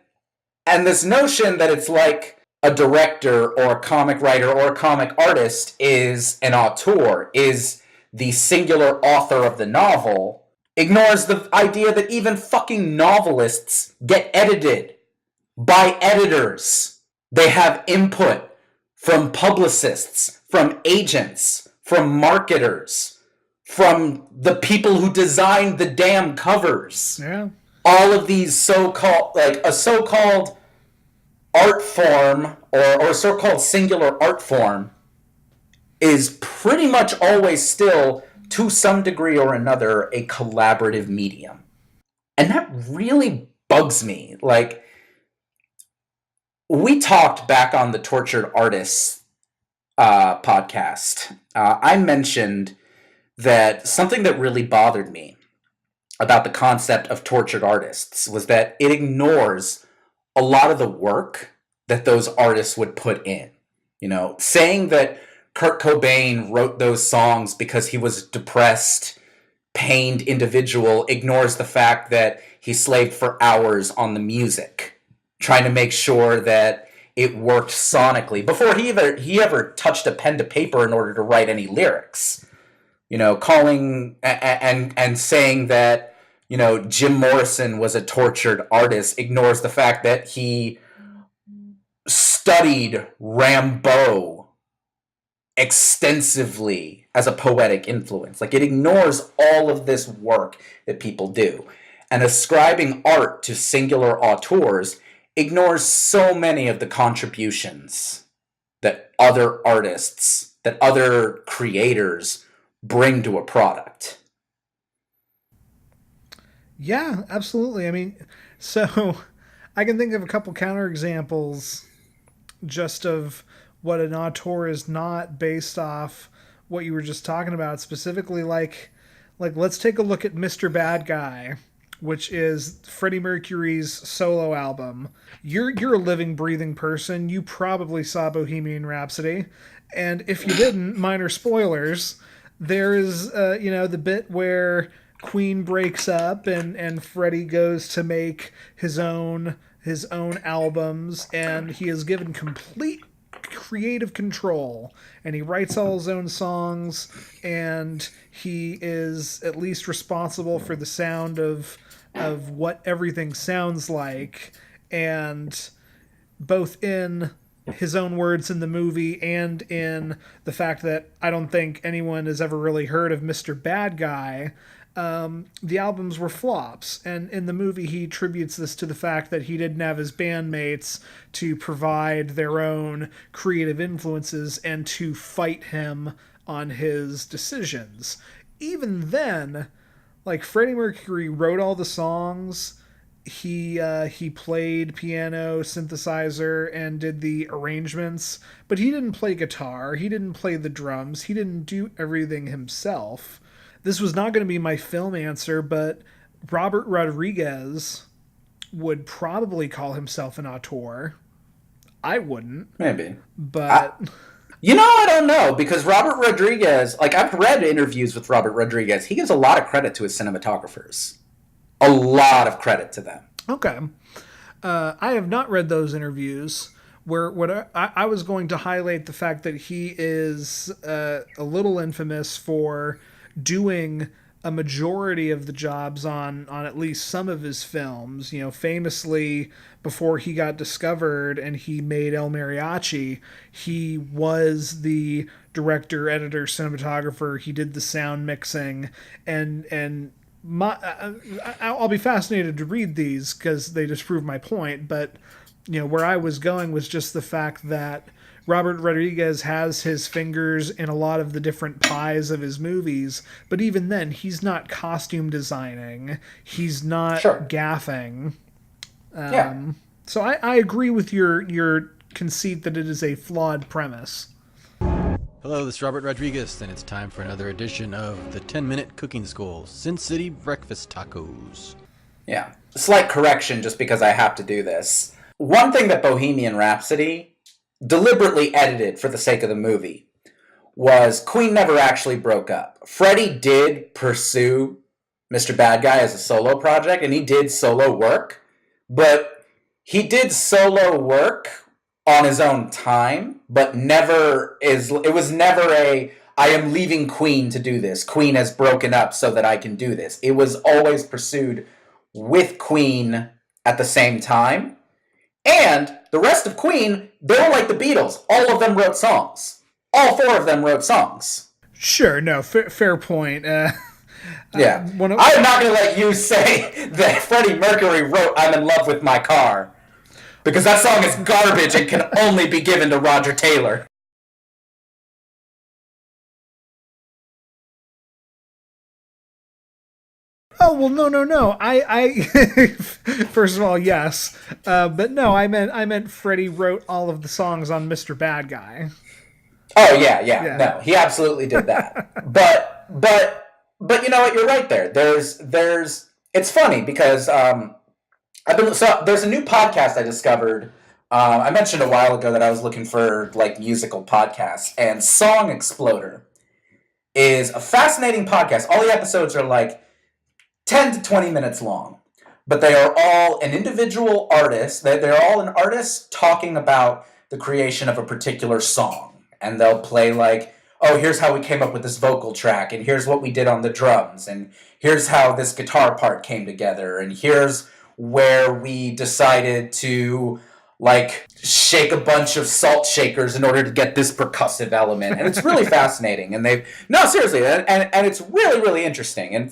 this notion that it's like a director or a comic writer or a comic artist is an auteur, is the singular author of the novel, ignores the idea that even fucking novelists get edited by editors. They have input from publicists, from agents, from marketers, from the people who designed the damn covers. Yeah. All of these so-called, like a so-called art form or a so-called singular art form is pretty much always still, to some degree or another, a collaborative medium. And that really bugs me. Like, we talked back on the Tortured Artists podcast. I mentioned that something that really bothered me about the concept of tortured artists was that it ignores a lot of the work that those artists would put in. You know, saying that Kurt Cobain wrote those songs because he was a depressed, pained individual ignores the fact that he slaved for hours on the music, trying to make sure that it worked sonically before he ever touched a pen to paper in order to write any lyrics. You know, calling and saying that, you know, Jim Morrison was a tortured artist ignores the fact that he studied Rimbaud extensively as a poetic influence. Like, it ignores all of this work that people do. And ascribing art to singular auteurs ignores so many of the contributions that other artists, that other creators bring to a product. Yeah, absolutely. I mean, so I can think of a couple counterexamples just of what an auteur is not based off what you were just talking about. Specifically, like let's take a look at Mr. Bad Guy, which is Freddie Mercury's solo album. You're a living, breathing person. You probably saw Bohemian Rhapsody, and if you didn't, minor spoilers. There is, the bit where Queen breaks up and Freddie goes to make his own albums, and he is given complete creative control, and he writes all his own songs, and he is at least responsible for the sound of what everything sounds like, and both in his own words in the movie and in the fact that I don't think anyone has ever really heard of Mr. Bad Guy, the albums were flops. And in the movie, he attributes this to the fact that he didn't have his bandmates to provide their own creative influences and to fight him on his decisions. Even then, like, Freddie Mercury wrote all the songs. He played piano, synthesizer, and did the arrangements, but he didn't play guitar, he didn't play the drums, he didn't do everything himself. This was not going to be my film answer, but Robert Rodriguez would probably call himself an auteur. I wouldn't, Maybe. I, but I don't know, because Robert Rodriguez, like, I've read interviews with Robert Rodriguez. He gives a lot of credit to his cinematographers. A lot of credit to them. okay. I have not read those interviews. Where what I was going to highlight the fact that he is a little infamous for doing a majority of the jobs on at least some of his films. You know, famously, before he got discovered and he made El Mariachi, he was the director, editor, cinematographer. He did the sound mixing, and I'll be fascinated to read these because they just prove my point. But where I was going was just the fact that Robert Rodriguez has his fingers in a lot of the different pies of his movies, but even then, he's not costume designing. He's not Sure. gaffing. Yeah. So I agree with your conceit that it is a flawed premise. Hello, this is Robert Rodriguez, and it's time for another edition of the 10-Minute Cooking School, Sin City Breakfast Tacos. Yeah. Slight correction, just because I have to do this. One thing that Bohemian Rhapsody deliberately edited for the sake of the movie was Queen never actually broke up. Freddie did pursue Mr. Bad Guy as a solo project, and he did solo work, but he did solo work on his own time, but it was never I am leaving Queen to do this. Queen has broken up so that I can do this. It was always pursued with Queen at the same time. And the rest of Queen, they were like the Beatles. All of them wrote songs. All four of them wrote songs. Sure, no, fair point. Yeah. I'm not going to let you say that Freddie Mercury wrote I'm in Love with My Car. Because that song is garbage and can only be given to Roger Taylor. Oh well, no. I first of all, yes, but no, I meant Freddie wrote all of the songs on Mr. Bad Guy. Oh yeah. No, he absolutely did that. but you know what? You're right there. There's. It's funny because there's a new podcast I discovered. I mentioned a while ago that I was looking for like musical podcasts, and Song Exploder is a fascinating podcast. All the episodes are like 10 to 20 minutes long, but they are all an individual artist. They're all an artist talking about the creation of a particular song, and they'll play like, oh, here's how we came up with this vocal track, and here's what we did on the drums, and here's how this guitar part came together, and here's where we decided to like shake a bunch of salt shakers in order to get this percussive element. And it's really fascinating. And seriously, and it's really, really interesting. And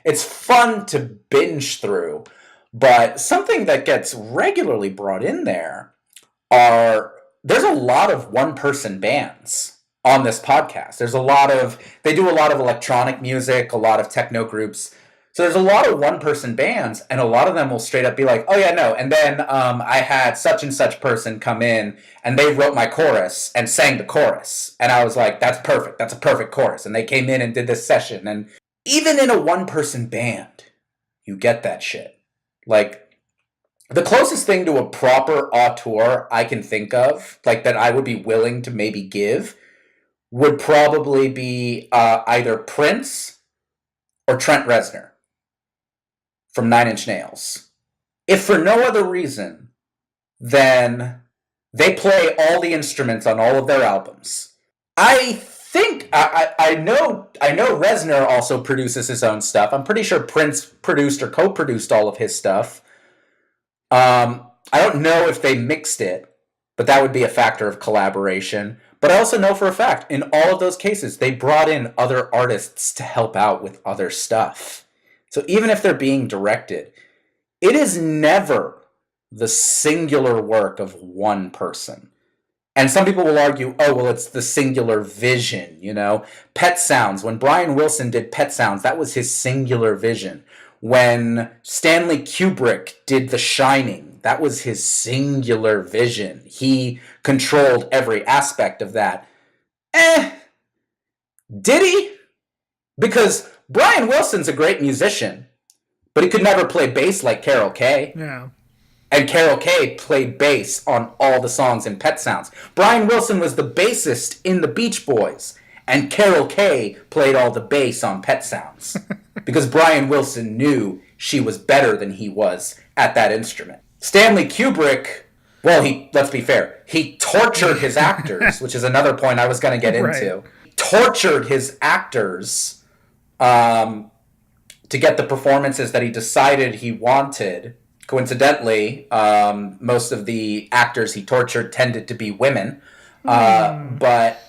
it's fun to binge through. But something that gets regularly brought in there's a lot of one-person bands on this podcast. They do a lot of electronic music, a lot of techno groups. So there's a lot of one-person bands, and a lot of them will straight up be like, oh yeah, no, and then I had such and such person come in, and they wrote my chorus and sang the chorus. And I was like, that's perfect. That's a perfect chorus. And they came in and did this session. And even in a one-person band, you get that shit. Like, the closest thing to a proper auteur I can think of, like that I would be willing to maybe give, would probably be either Prince or Trent Reznor from Nine Inch Nails. If for no other reason than they play all the instruments on all of their albums. I think I know Reznor also produces his own stuff. I'm pretty sure Prince produced or co-produced all of his stuff. I don't know if they mixed it, but that would be a factor of collaboration. But I also know for a fact, in all of those cases, they brought in other artists to help out with other stuff. So even if they're being directed, it is never the singular work of one person. And some people will argue, oh, well, it's the singular vision, you know? Pet Sounds, when Brian Wilson did Pet Sounds, that was his singular vision. When Stanley Kubrick did The Shining, that was his singular vision. He controlled every aspect of that. Did he? Because Brian Wilson's a great musician, but he could never play bass like Carol Kay. Yeah. And Carol Kay played bass on all the songs in Pet Sounds. Brian Wilson was the bassist in the Beach Boys, and Carol Kay played all the bass on Pet Sounds. Because Brian Wilson knew she was better than he was at that instrument. Stanley Kubrick, well, let's be fair, he tortured his actors, which is another point I was going to get into. Right. Tortured his actors to get the performances that he decided he wanted. Coincidentally, most of the actors he tortured tended to be women. But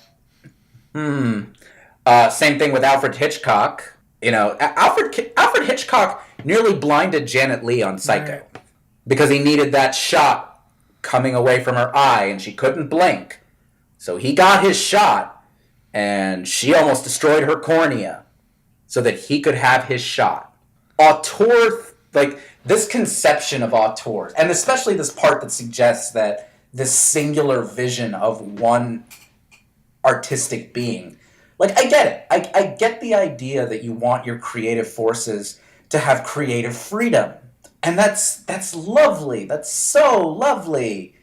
same thing with Alfred Hitchcock. You know, Alfred Hitchcock nearly blinded Janet Leigh on Psycho. Right. Because he needed that shot coming away from her eye, and she couldn't blink. So he got his shot, and she almost destroyed her cornea so that he could have his shot. Auteur, like, this conception of auteurs, and especially this part that suggests that this singular vision of one artistic being, like, I get it. I get the idea that you want your creative forces to have creative freedom. And that's lovely. That's so lovely.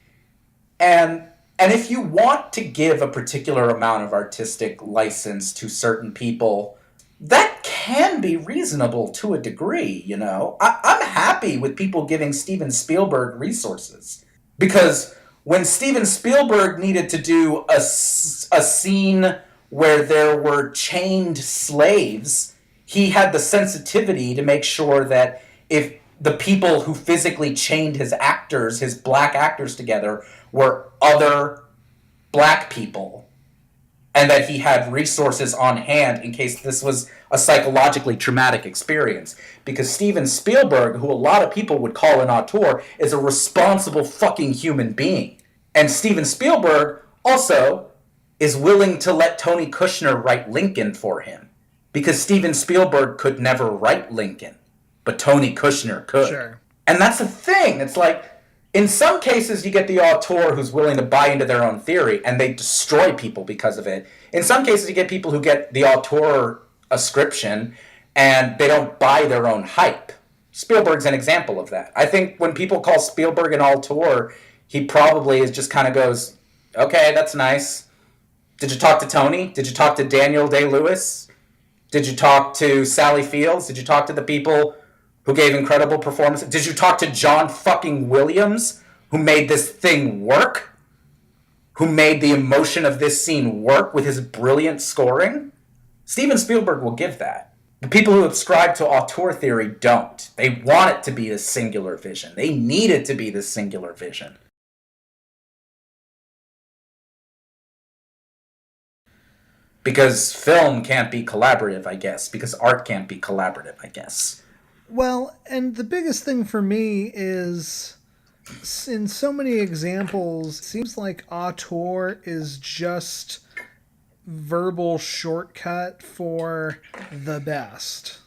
And if you want to give a particular amount of artistic license to certain people, that can be reasonable to a degree, you know. I'm happy with people giving Steven Spielberg resources. Because when Steven Spielberg needed to do a scene where there were chained slaves, he had the sensitivity to make sure that if the people who physically chained his actors, his black actors together, were other black people, and that he had resources on hand in case this was a psychologically traumatic experience. Because Steven Spielberg, who a lot of people would call an auteur, is a responsible fucking human being. And Steven Spielberg also is willing to let Tony Kushner write Lincoln for him. Because Steven Spielberg could never write Lincoln, but Tony Kushner could. Sure. And that's the thing. It's like, in some cases, you get the auteur who's willing to buy into their own theory, and they destroy people because of it. In some cases, you get people who get the auteur ascription, and they don't buy their own hype. Spielberg's an example of that. I think when people call Spielberg an auteur, he probably is just kind of goes, okay, that's nice. Did you talk to Tony? Did you talk to Daniel Day-Lewis? Did you talk to Sally Fields? Did you talk to the people who gave incredible performances? Did you talk to John fucking Williams, who made this thing work? Who made the emotion of this scene work with his brilliant scoring? Steven Spielberg will give that. The people who subscribe to auteur theory don't. They want it to be this singular vision. They need it to be this singular vision. Because film can't be collaborative, I guess. Because art can't be collaborative, I guess. Well, and the biggest thing for me is, in so many examples, it seems like auteur is just verbal shortcut for the best.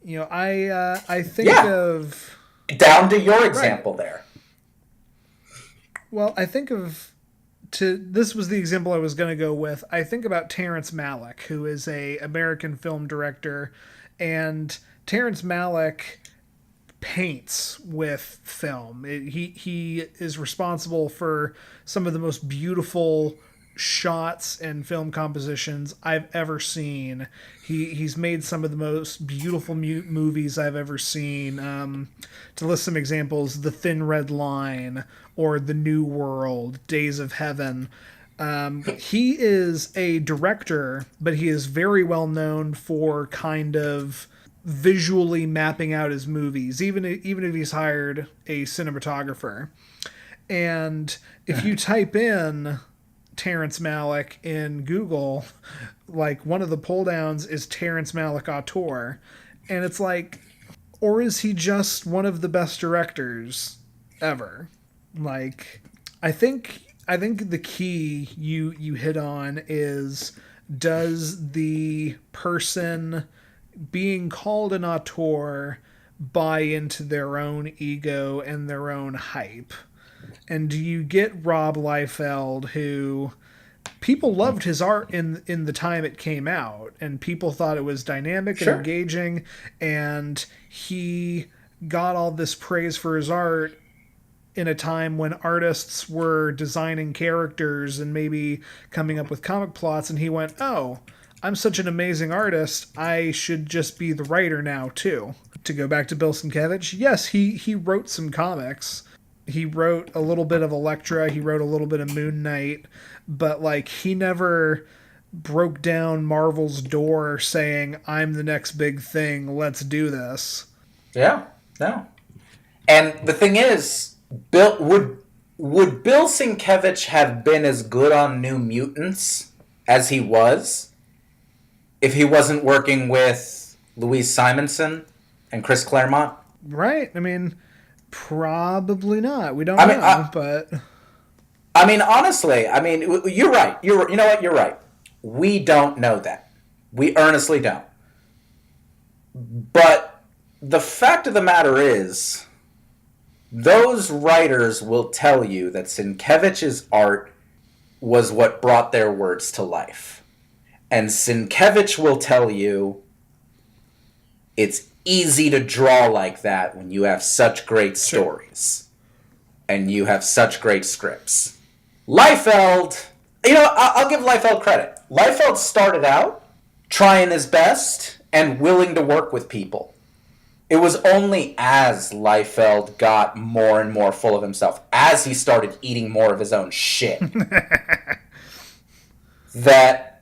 You know, I think of... Down to your example there. Well, I think of... This was the example I was going to go with. I think about Terrence Malick, who is a American film director, and Terrence Malick paints with film. He is responsible for some of the most beautiful shots and film compositions I've ever seen. He's made some of the most beautiful movies I've ever seen. To list some examples, The Thin Red Line or The New World, Days of Heaven. He is a director, but he is very well known for kind of visually mapping out his movies, even if he's hired a cinematographer. And if you type in Terrence Malick in Google, like, one of the pull downs is Terrence Malick auteur, and it's like, or is he just one of the best directors ever? Like, I think the key you hit on is, does the person being called an auteur buy into their own ego and their own hype? And do you get Rob Liefeld, who people loved his art in the time it came out, and people thought it was dynamic and engaging, and he got all this praise for his art in a time when artists were designing characters and maybe coming up with comic plots, and he went, "Oh, I'm such an amazing artist, I should just be the writer now too." To go back to Bill Sienkiewicz, yes, he wrote some comics. He wrote a little bit of Elektra, he wrote a little bit of Moon Knight, but like he never broke down Marvel's door saying, "I'm the next big thing, let's do this." Yeah, no. And the thing is, would Bill Sienkiewicz have been as good on New Mutants as he was if he wasn't working with Louise Simonson and Chris Claremont? Right. I mean, probably not. We don't know, but I mean, honestly, I mean, you're right. You know what? You're right. We don't know that. We earnestly don't. But the fact of the matter is, those writers will tell you that Sienkiewicz's art was what brought their words to life. And Sienkiewicz will tell you it's easy to draw like that when you have such great stories and you have such great scripts. Liefeld, I'll give Liefeld credit. Liefeld started out trying his best and willing to work with people. It was only as Liefeld got more and more full of himself, as he started eating more of his own shit, that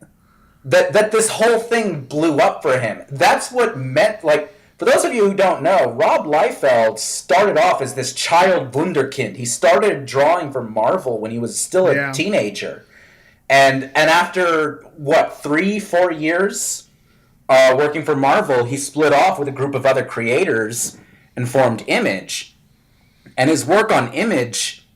this whole thing blew up for him. That's what meant, like, for those of you who don't know, Rob Liefeld started off as this child wunderkind. He started drawing for Marvel when he was still a teenager. And after, 3-4 years working for Marvel, he split off with a group of other creators and formed Image. And his work on Image,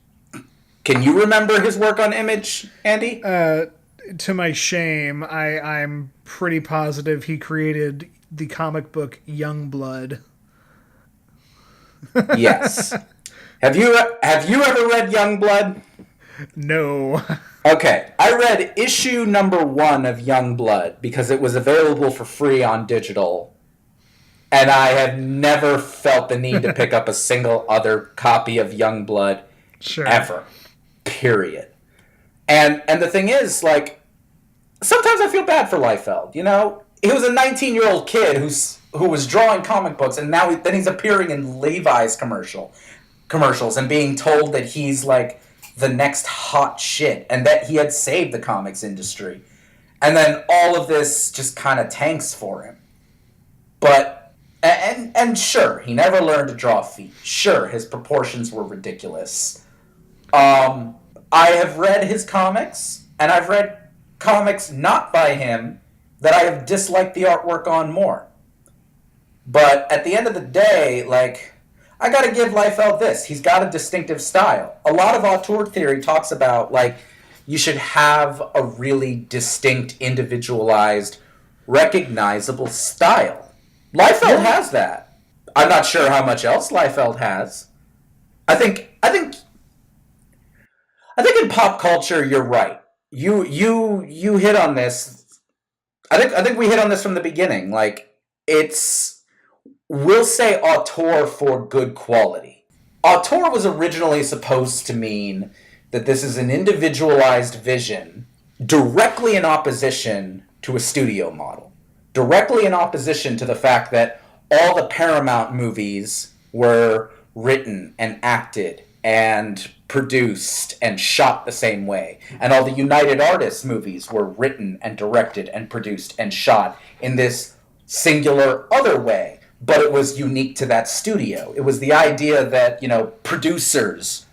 can you remember his work on Image, Andy? To my shame, I'm pretty positive he created the comic book Youngblood. Yes. Have you ever read Youngblood? No. Okay, I read issue number 1 of Youngblood because it was available for free on digital, and I have never felt the need to pick up a single other copy of Youngblood ever. Period. And the thing is, like, sometimes I feel bad for Liefeld. He was a 19-year-old kid who was drawing comic books, and now then he's appearing in Levi's commercials and being told that he's like the next hot shit and that he had saved the comics industry. And then all of this just kind of tanks for him. But and sure, he never learned to draw feet. Sure, his proportions were ridiculous. I have read his comics, and I've read comics not by him that I have disliked the artwork on more. But at the end of the day, like, I gotta give Liefeld this. He's got a distinctive style. A lot of auteur theory talks about, like, you should have a really distinct, individualized, recognizable style. Liefeld has that. I'm not sure how much else Liefeld has. I think in pop culture, you're right. You hit on this. I think we hit on this from the beginning. Like, we'll say auteur for good quality. Auteur was originally supposed to mean that this is an individualized vision directly in opposition to a studio model. Directly in opposition to the fact that all the Paramount movies were written and acted and produced and shot the same way. And all the United Artists movies were written and directed and produced and shot in this singular other way. But it was unique to that studio. It was the idea that, producers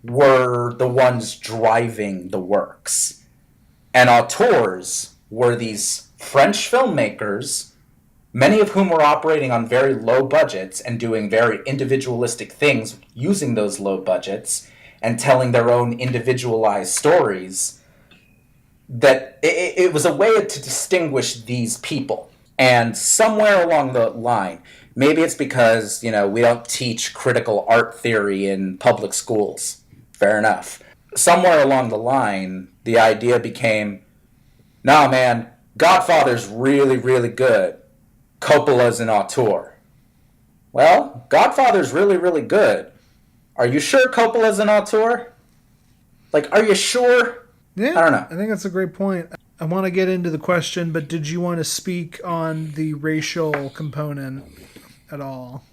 were the ones driving the works. And auteurs were these French filmmakers, many of whom were operating on very low budgets and doing very individualistic things using those low budgets and telling their own individualized stories, that it was a way to distinguish these people. And somewhere along the line, maybe it's because, we don't teach critical art theory in public schools. Fair enough. somewhere along the line, the idea became, nah, man, Godfather's really, really good. Coppola's an auteur. Well, Godfather's really, really good. Are you sure Coppola's an auteur? Like, are you sure? Yeah, I don't know. I think that's a great point. I want to get into the question, but did you want to speak on the racial component at all?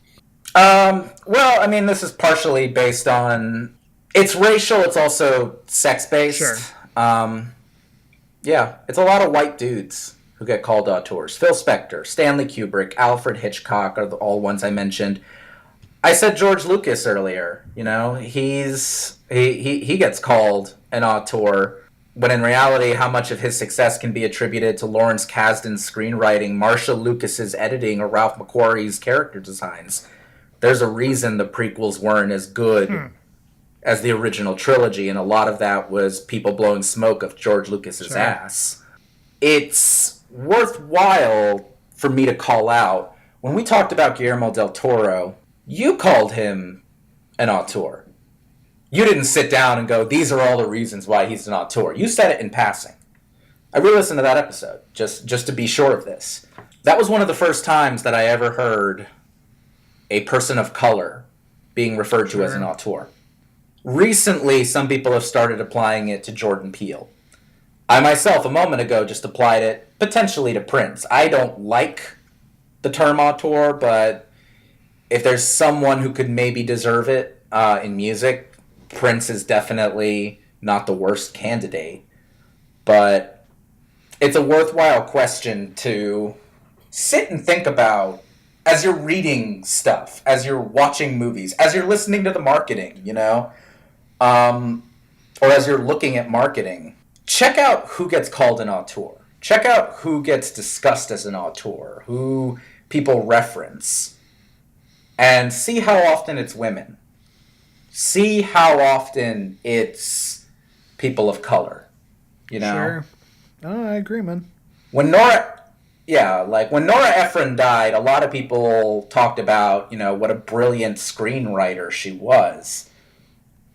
Well, I mean, this is partially based on... It's racial, it's also sex-based. Sure. Yeah, it's a lot of white dudes who get called auteurs. Phil Spector, Stanley Kubrick, Alfred Hitchcock are all ones I mentioned. I said George Lucas earlier. You know, he gets called an auteur, when in reality, how much of his success can be attributed to Lawrence Kasdan's screenwriting, Marcia Lucas's editing, or Ralph McQuarrie's character designs. There's a reason the prequels weren't as good as the original trilogy, and a lot of that was people blowing smoke of George Lucas's ass. It's worthwhile for me to call out, when we talked about Guillermo del Toro, you called him an auteur. You didn't sit down and go, these are all the reasons why he's an auteur. You said it in passing. I re-listened to that episode, just to be sure of this. That was one of the first times that I ever heard a person of color being referred to as an auteur. Recently, some people have started applying it to Jordan Peele. I myself, a moment ago, just applied it potentially to Prince. I don't like the term auteur, but if there's someone who could maybe deserve it in music, Prince is definitely not the worst candidate. But it's a worthwhile question to sit and think about as you're reading stuff, as you're watching movies, as you're listening to the marketing, you know? Or as you're looking at marketing, check out who gets called an auteur. Check out who gets discussed as an auteur, who people reference, and see how often it's women. See how often it's people of color, you know? Sure. Oh, I agree, man. When Nora Ephron died, a lot of people talked about, you know, what a brilliant screenwriter she was.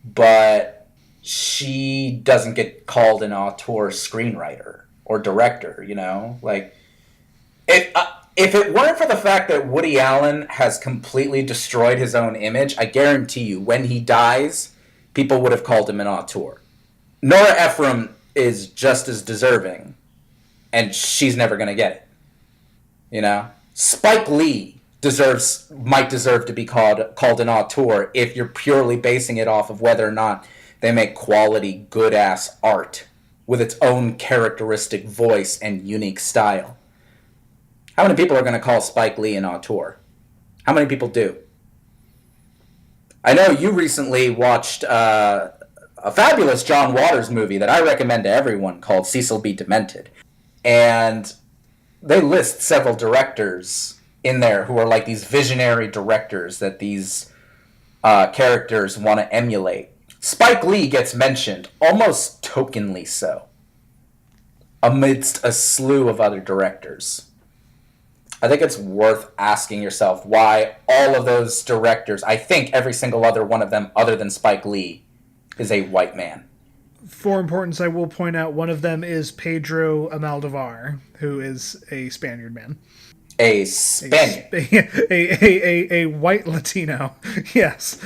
But she doesn't get called an auteur screenwriter or director, you know? Like, if it weren't for the fact that Woody Allen has completely destroyed his own image, I guarantee you, when he dies, people would have called him an auteur. Nora Ephron is just as deserving, and she's never going to get it. You know? Spike Lee might deserve to be called an auteur if you're purely basing it off of whether or not they make quality, good-ass art with its own characteristic voice and unique style. How many people are going to call Spike Lee an auteur? How many people do? I know you recently watched a fabulous John Waters movie that I recommend to everyone called Cecil B. Demented. And they list several directors in there who are like these visionary directors that these characters want to emulate. Spike Lee gets mentioned, almost tokenly so, amidst a slew of other directors. I think it's worth asking yourself why all of those directors, I think every single other one of them other than Spike Lee, is a white man. For importance, I will point out one of them is Pedro Almodovar, who is a Spaniard man. A Spaniard. A white Latino. Yes.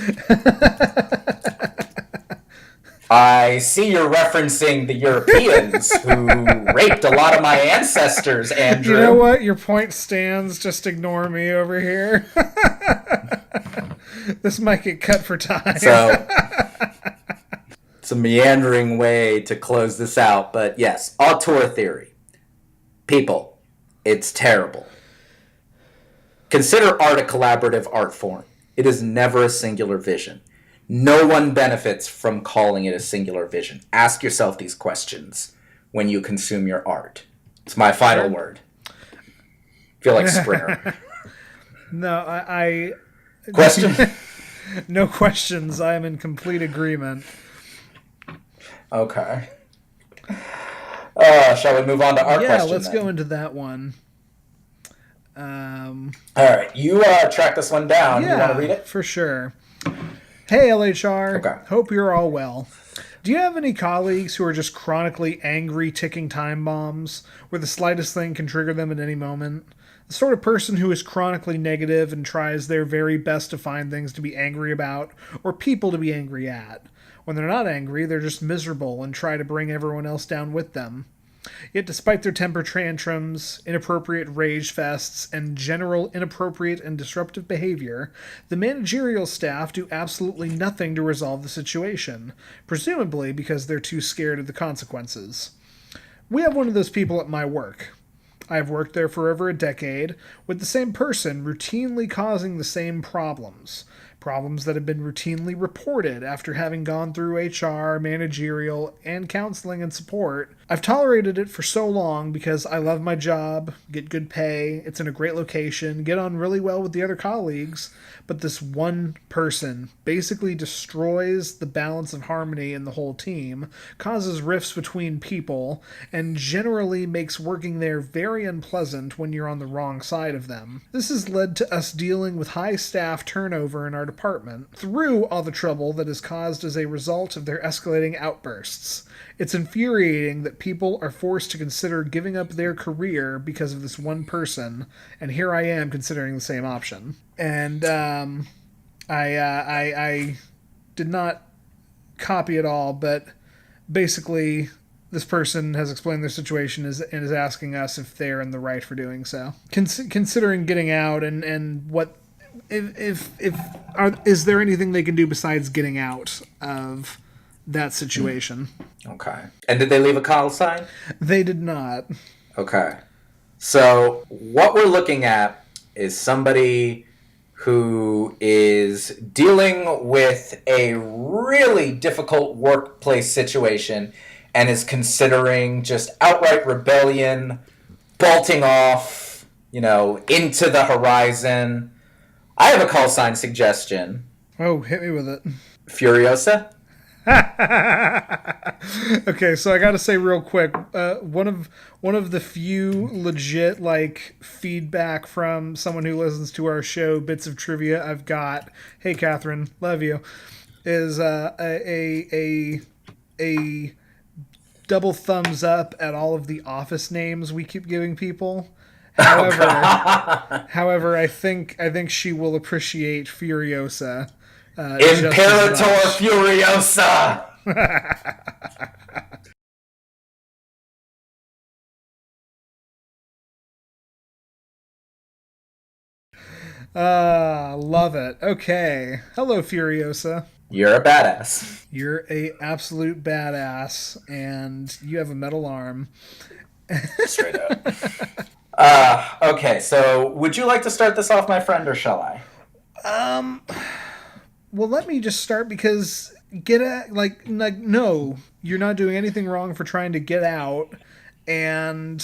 I see you're referencing the Europeans who raped a lot of my ancestors, Andrew. You know what? Your point stands. Just ignore me over here. This might get cut for time. So, it's a meandering way to close this out. But yes, auteur theory. People, it's terrible. Consider art a collaborative art form. It is never a singular vision. No one benefits from calling it a singular vision. Ask yourself these questions when you consume your art. It's my final word. I feel like Springer. No, I Question? No questions. I am in complete agreement. Okay. Shall we move on to our question? Yeah, let's then? go into that one. All right, you track this one down. Yeah, You want to read it? for sure. Hey, LHR. Okay. Hope you're all well. Do you have any colleagues who are just chronically angry, ticking time bombs, where the slightest thing can trigger them at any moment? The sort of person who is chronically negative and tries their very best to find things to be angry about, or people to be angry at. When they're not angry, they're just miserable and try to bring everyone else down with them. Yet, despite their temper tantrums, inappropriate rage fests, and general inappropriate and disruptive behavior, the managerial staff do absolutely nothing to resolve the situation, presumably because they're too scared of the consequences. We have one of those people at my work. I have worked there for over a decade, with the same person routinely causing the same problems. Problems that have been routinely reported after having gone through HR, managerial, and counseling and support. I've tolerated it for so long because I love my job, get good pay, it's in a great location, get on really well with the other colleagues, but this one person basically destroys the balance of harmony in the whole team, causes rifts between people, and generally makes working there very unpleasant when you're on the wrong side of them. This has led to us dealing with high staff turnover in our department, through all the trouble that is caused as a result of their escalating outbursts. It's infuriating that people are forced to consider giving up their career because of this one person, and here I am considering the same option. And I did not copy it all, but basically this person has explained their situation and is asking us if they're in the right for doing so. Considering getting out and what is there anything they can do besides getting out of that situation? Okay. And did they leave a call sign? They did not. Okay. So what we're looking at is somebody who is dealing with a really difficult workplace situation and is considering just outright rebellion, bolting off, into the horizon. I have a call sign suggestion. Oh, hit me with it. Furiosa? Okay, so I gotta say real quick, one of the few legit feedback from someone who listens to our show, bits of trivia I've got. Hey, Catherine, love you. Is a double thumbs up at all of the office names we keep giving people. However, I think she will appreciate Furiosa. Imperator Furiosa! Love it. Okay. Hello, Furiosa. You're a badass. You're a absolute badass, and you have a metal arm. Straight up. Okay, so would you like to start this off, my friend, or shall I? Well, let me just start because no, you're not doing anything wrong for trying to get out. And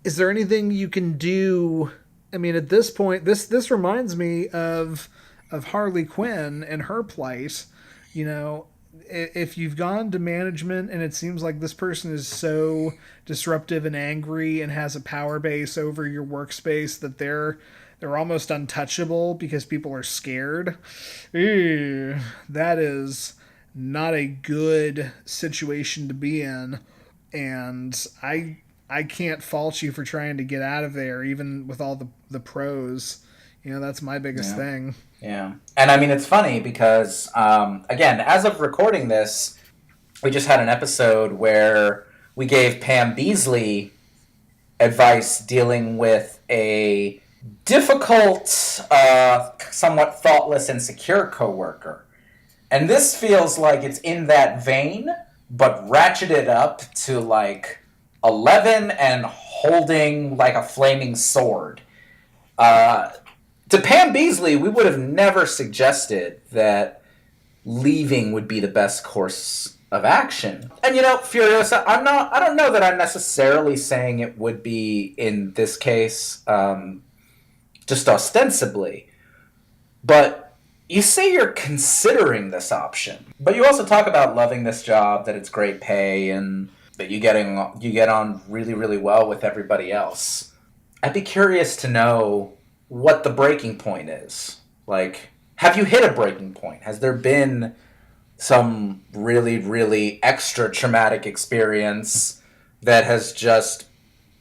is there anything you can do? I mean, at this point, this reminds me of Harley Quinn and her plight. If you've gone to management and it seems like this person is so disruptive and angry and has a power base over your workspace that they're almost untouchable because people are scared. That is not a good situation to be in, and I can't fault you for trying to get out of there, even with all the pros. That's my biggest thing. Yeah. And I mean, it's funny because, again, as of recording this, we just had an episode where we gave Pam Beasley advice dealing with a difficult, somewhat thoughtless, insecure coworker. And this feels like it's in that vein, but ratcheted up to 11 and holding like a flaming sword. To Pam Beasley, we would have never suggested that leaving would be the best course of action. And Furiosa, I don't know that I'm necessarily saying it would be in this case, just ostensibly. But you say you're considering this option. But you also talk about loving this job, that it's great pay, and that you get on really, really well with everybody else. I'd be curious to know what the breaking point is. have you hit a breaking point? Has there been some really, really extra traumatic experience that has just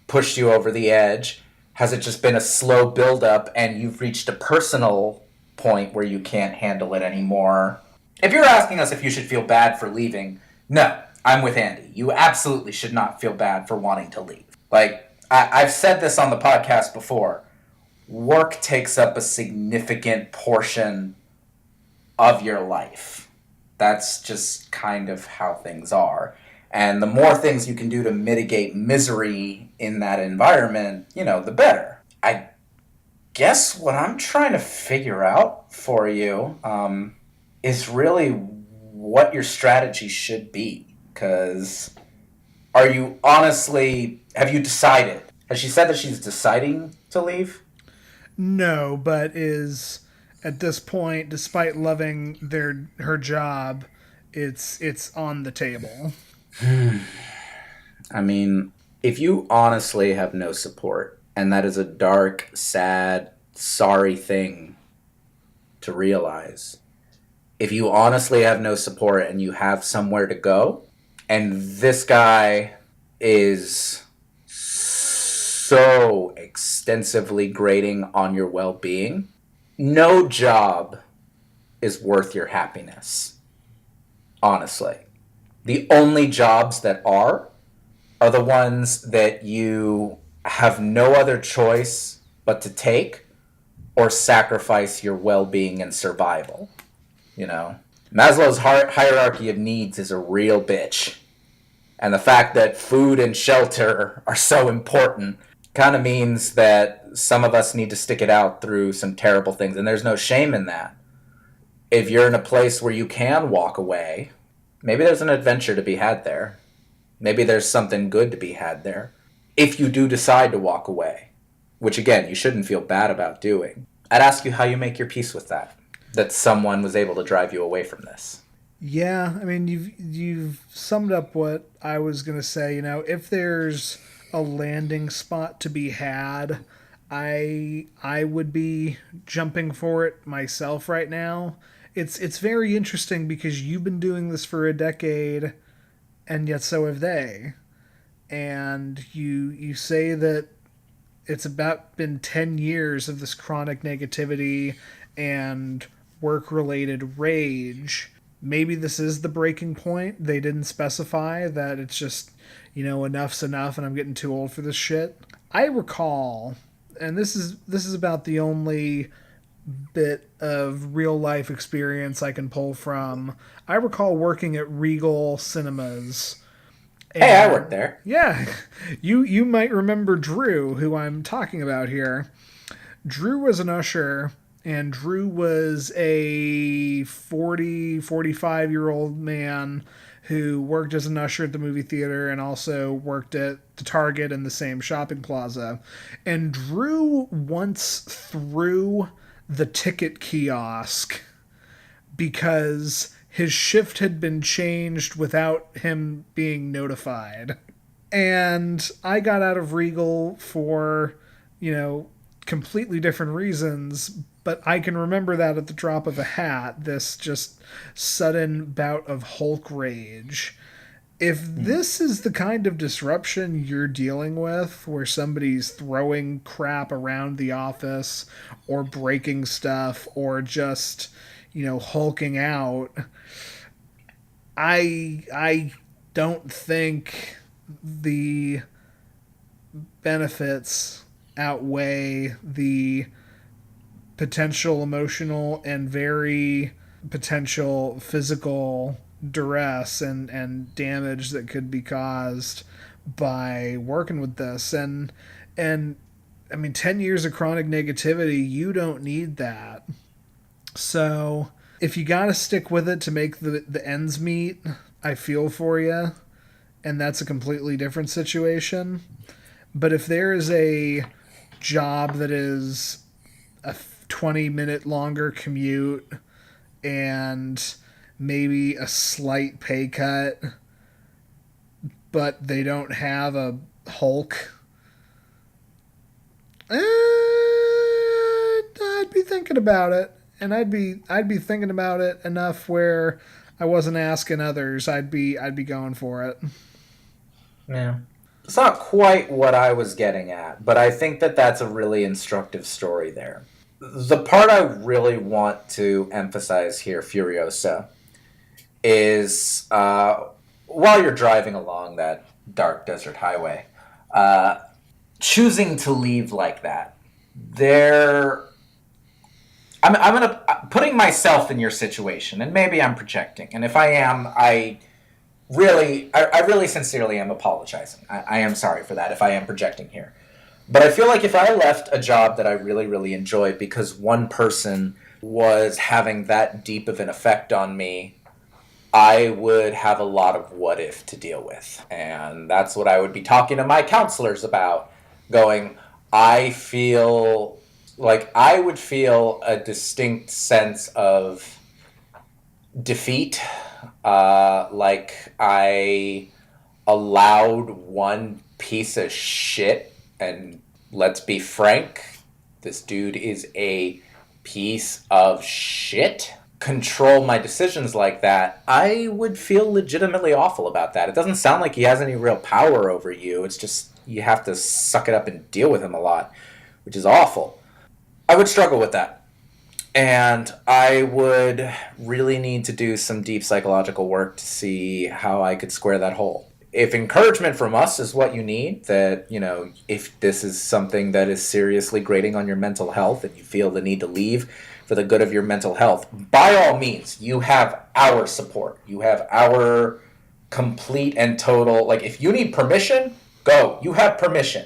pushed you over the edge? Has it just been a slow buildup and you've reached a personal point where you can't handle it anymore? If you're asking us if you should feel bad for leaving, no, I'm with Andy. You absolutely should not feel bad for wanting to leave. Like, I've said this on the podcast before. Work takes up a significant portion of your life. That's just kind of how things are. And the more things you can do to mitigate misery in that environment, the better. I guess what I'm trying to figure out for you is really what your strategy should be. Because have you decided? Has she said that she's deciding to leave? No, but is at this point, despite loving her job, it's on the table. I mean, if you honestly have no support, and that is a dark, sad, sorry thing to realize, if you honestly have no support and you have somewhere to go, and this guy is so extensively grading on your well-being, no job is worth your happiness. Honestly. The only jobs that are the ones that you have no other choice but to take or sacrifice your well-being and survival. Maslow's hierarchy of needs is a real bitch. And the fact that food and shelter are so important kind of means that some of us need to stick it out through some terrible things. And there's no shame in that. If you're in a place where you can walk away, maybe there's an adventure to be had there. Maybe there's something good to be had there. If you do decide to walk away, which again, you shouldn't feel bad about doing, I'd ask you how you make your peace with that someone was able to drive you away from this. Yeah, I mean, you've summed up what I was going to say. If there's a landing spot to be had, I would be jumping for it myself right now. It's very interesting because you've been doing this for a decade, and yet so have they. And you say that it's about been 10 years of this chronic negativity and work-related rage. Maybe this is the breaking point. They didn't specify that it's just, enough's enough and I'm getting too old for this shit. I recall, and this is about the only bit of real life experience I can pull from. I recall working at Regal Cinemas. Hey, I worked there. Yeah, you might remember Drew, who I'm talking about here. Drew was an usher, and Drew was a 45-year-old man who worked as an usher at the movie theater and also worked at the Target in the same shopping plaza. And Drew once threw the ticket kiosk because his shift had been changed without him being notified. And I got out of Regal for, completely different reasons, but I can remember that at the drop of a hat, this just sudden bout of Hulk rage. If this is the kind of disruption you're dealing with, where somebody's throwing crap around the office or breaking stuff or just, hulking out, I don't think the benefits outweigh the potential emotional and very potential physical duress and damage that could be caused by working with this. And I mean, 10 years of chronic negativity, you don't need that. So if you got to stick with it to make the ends meet, I feel for you. And that's a completely different situation. But if there is a job that is a 20-minute longer commute and maybe a slight pay cut, but they don't have a Hulk, I'd be thinking about it. and I'd be thinking about it enough where I wasn't asking others. I'd be going for it. Yeah. It's not quite what I was getting at, but I think that that's a really instructive story there. The part I really want to emphasize here, Furiosa, is while you're driving along that dark desert highway, choosing to leave like that, I'm gonna putting myself in your situation, and maybe I'm projecting, and if I am, I really sincerely am apologizing. I am sorry for that if I am projecting here. But I feel like if I left a job that I really, really enjoyed because one person was having that deep of an effect on me, I would have a lot of what if to deal with. And that's what I would be talking to my counselors about. Going, I feel like I would feel a distinct sense of defeat. Like I allowed one piece of shit, and let's be frank, this dude is a piece of shit, control my decisions like that. I would feel legitimately awful about that. It doesn't sound like he has any real power over you. It's just you have to suck it up and deal with him a lot, which is awful. I would struggle with that. And I would really need to do some deep psychological work to see how I could square that hole. If encouragement from us is what you need, that, you know, if this is something that is seriously grating on your mental health and you feel the need to leave for the good of your mental health, by all means, you have our support. You have our complete and total, like, if you need permission, go. You have permission.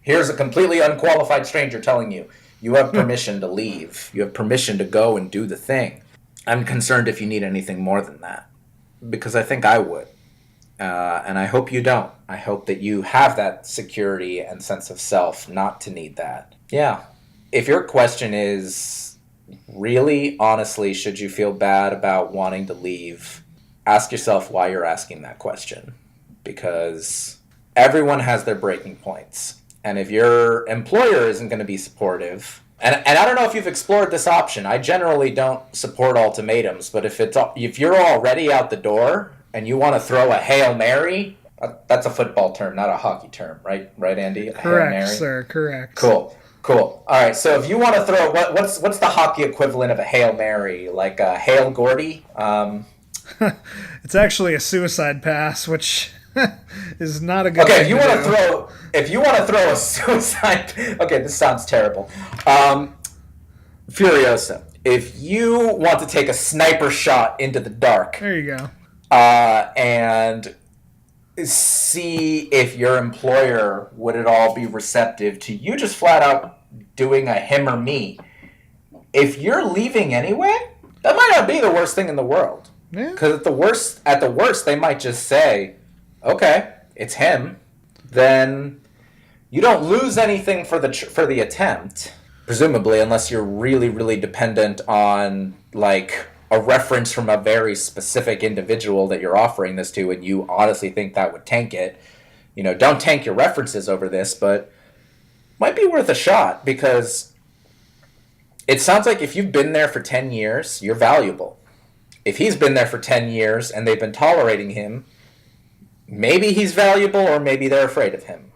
Here's a completely unqualified stranger telling you, you have permission to leave. You have permission to go and do the thing. I'm concerned if you need anything more than that, because I think I would. And I hope you don't. I hope that you have that security and sense of self not to need that. Yeah. If your question is, really, honestly, should you feel bad about wanting to leave, ask yourself why you're asking that question. Because everyone has their breaking points. And if your employer isn't going to be supportive, and I don't know if you've explored this option. I generally don't support ultimatums, but if you're already out the door and you want to throw a Hail Mary, that's a football term, not a hockey term, right? Right, Andy? Correct, sir. Correct. Cool. All right. So if you want to throw what's the hockey equivalent of a Hail Mary? Like a Hail Gordy? It's actually a suicide pass, which is not a good. Okay, if you want to throw a suicide. Okay, this sounds terrible. Furiosa, if you want to take a sniper shot into the dark, there you go, and see if your employer would at all be receptive to you just flat out doing a him or me. If you're leaving anyway, that might not be the worst thing in the world. Yeah. Because at the worst, they might just say, okay, it's him. Then you don't lose anything for the attempt, presumably, unless you're really, really dependent on, like, a reference from a very specific individual that you're offering this to, and you honestly think that would tank it. You know, don't tank your references over this, but might be worth a shot, because it sounds like if you've been there for 10 years, you're valuable. If he's been there for 10 years and they've been tolerating him, maybe he's valuable or maybe they're afraid of him.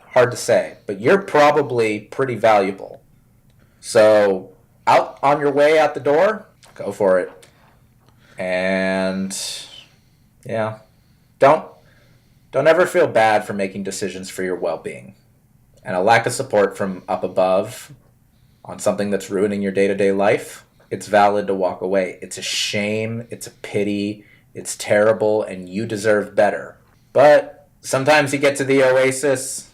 Hard to say, but you're probably pretty valuable. So, out on your way out the door, go for it. And yeah, don't ever feel bad for making decisions for your well-being. And a lack of support from up above on something that's ruining your day-to-day life, it's valid to walk away. It's a shame, it's a pity, it's terrible, and you deserve better. But sometimes you get to the oasis,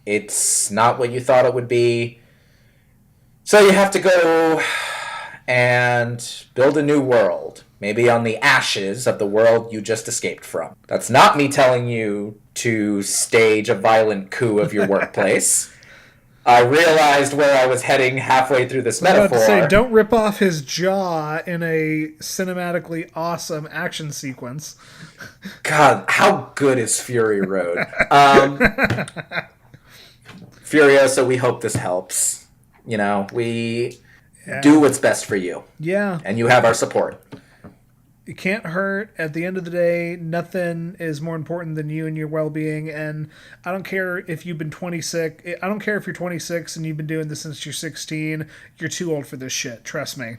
it's not what you thought it would be. So you have to go and build a new world, maybe on the ashes of the world you just escaped from. That's not me telling you to stage a violent coup of your workplace. I realized where I was heading halfway through this metaphor. I was about to say, don't rip off his jaw in a cinematically awesome action sequence. God, how good is Fury Road? Furiosa, we hope this helps. You know, Do what's best for you. Yeah. And you have our support. It can't hurt. At the end of the day, nothing is more important than you and your well-being. And I don't care if you've been 26. I don't care if you're 26 and you've been doing this since you're 16. You're too old for this shit. Trust me.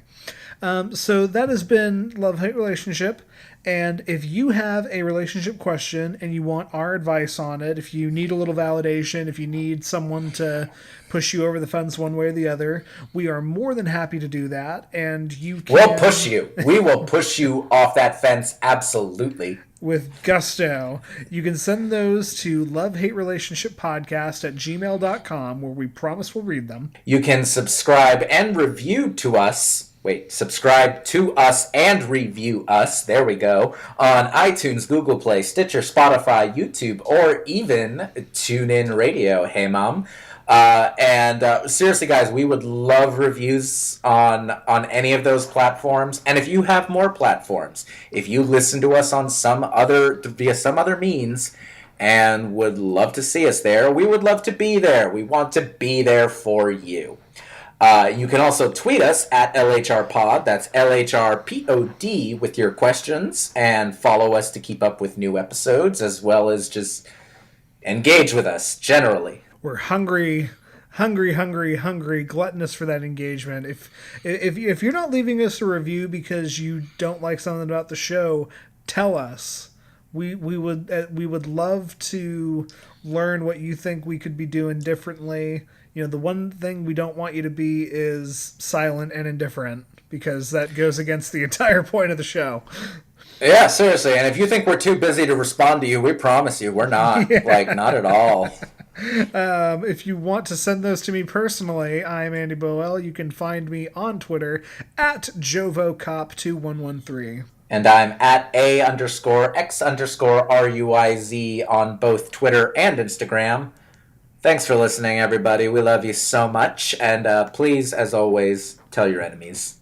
So that has been Love-Hate Relationship. And if you have a relationship question and you want our advice on it, if you need a little validation, if you need someone to push you over the fence one way or the other, we are more than happy to do that. And you can... We'll push you. We will push you off that fence, absolutely. With gusto. You can send those to lovehaterelationshippodcast@gmail.com, where we promise we'll read them. You can subscribe and review to us. Subscribe to us and review us, there we go, on iTunes, Google Play, Stitcher, Spotify, YouTube, or even TuneIn Radio. Hey, Mom. Seriously, guys, we would love reviews on any of those platforms. And if you have more platforms, if you listen to us on via some other means and would love to see us there, we would love to be there. We want to be there for you. You can also tweet us at LHRPod, that's LHRPOD, with your questions, and follow us to keep up with new episodes, as well as just engage with us generally. We're hungry, gluttonous for that engagement. If you're not leaving us a review because you don't like something about the show, tell us. We would love to learn what you think we could be doing differently. You know, the one thing we don't want you to be is silent and indifferent, because that goes against the entire point of the show. Yeah, seriously. And if you think we're too busy to respond to you, we promise you we're not. Yeah. Not at all. If you want to send those to me personally, I'm Andy Boel. You can find me on Twitter at JovoCop2113. And I'm at @A_X_RUIZ on both Twitter and Instagram. Thanks for listening, everybody. We love you so much. And please, as always, tell your enemies.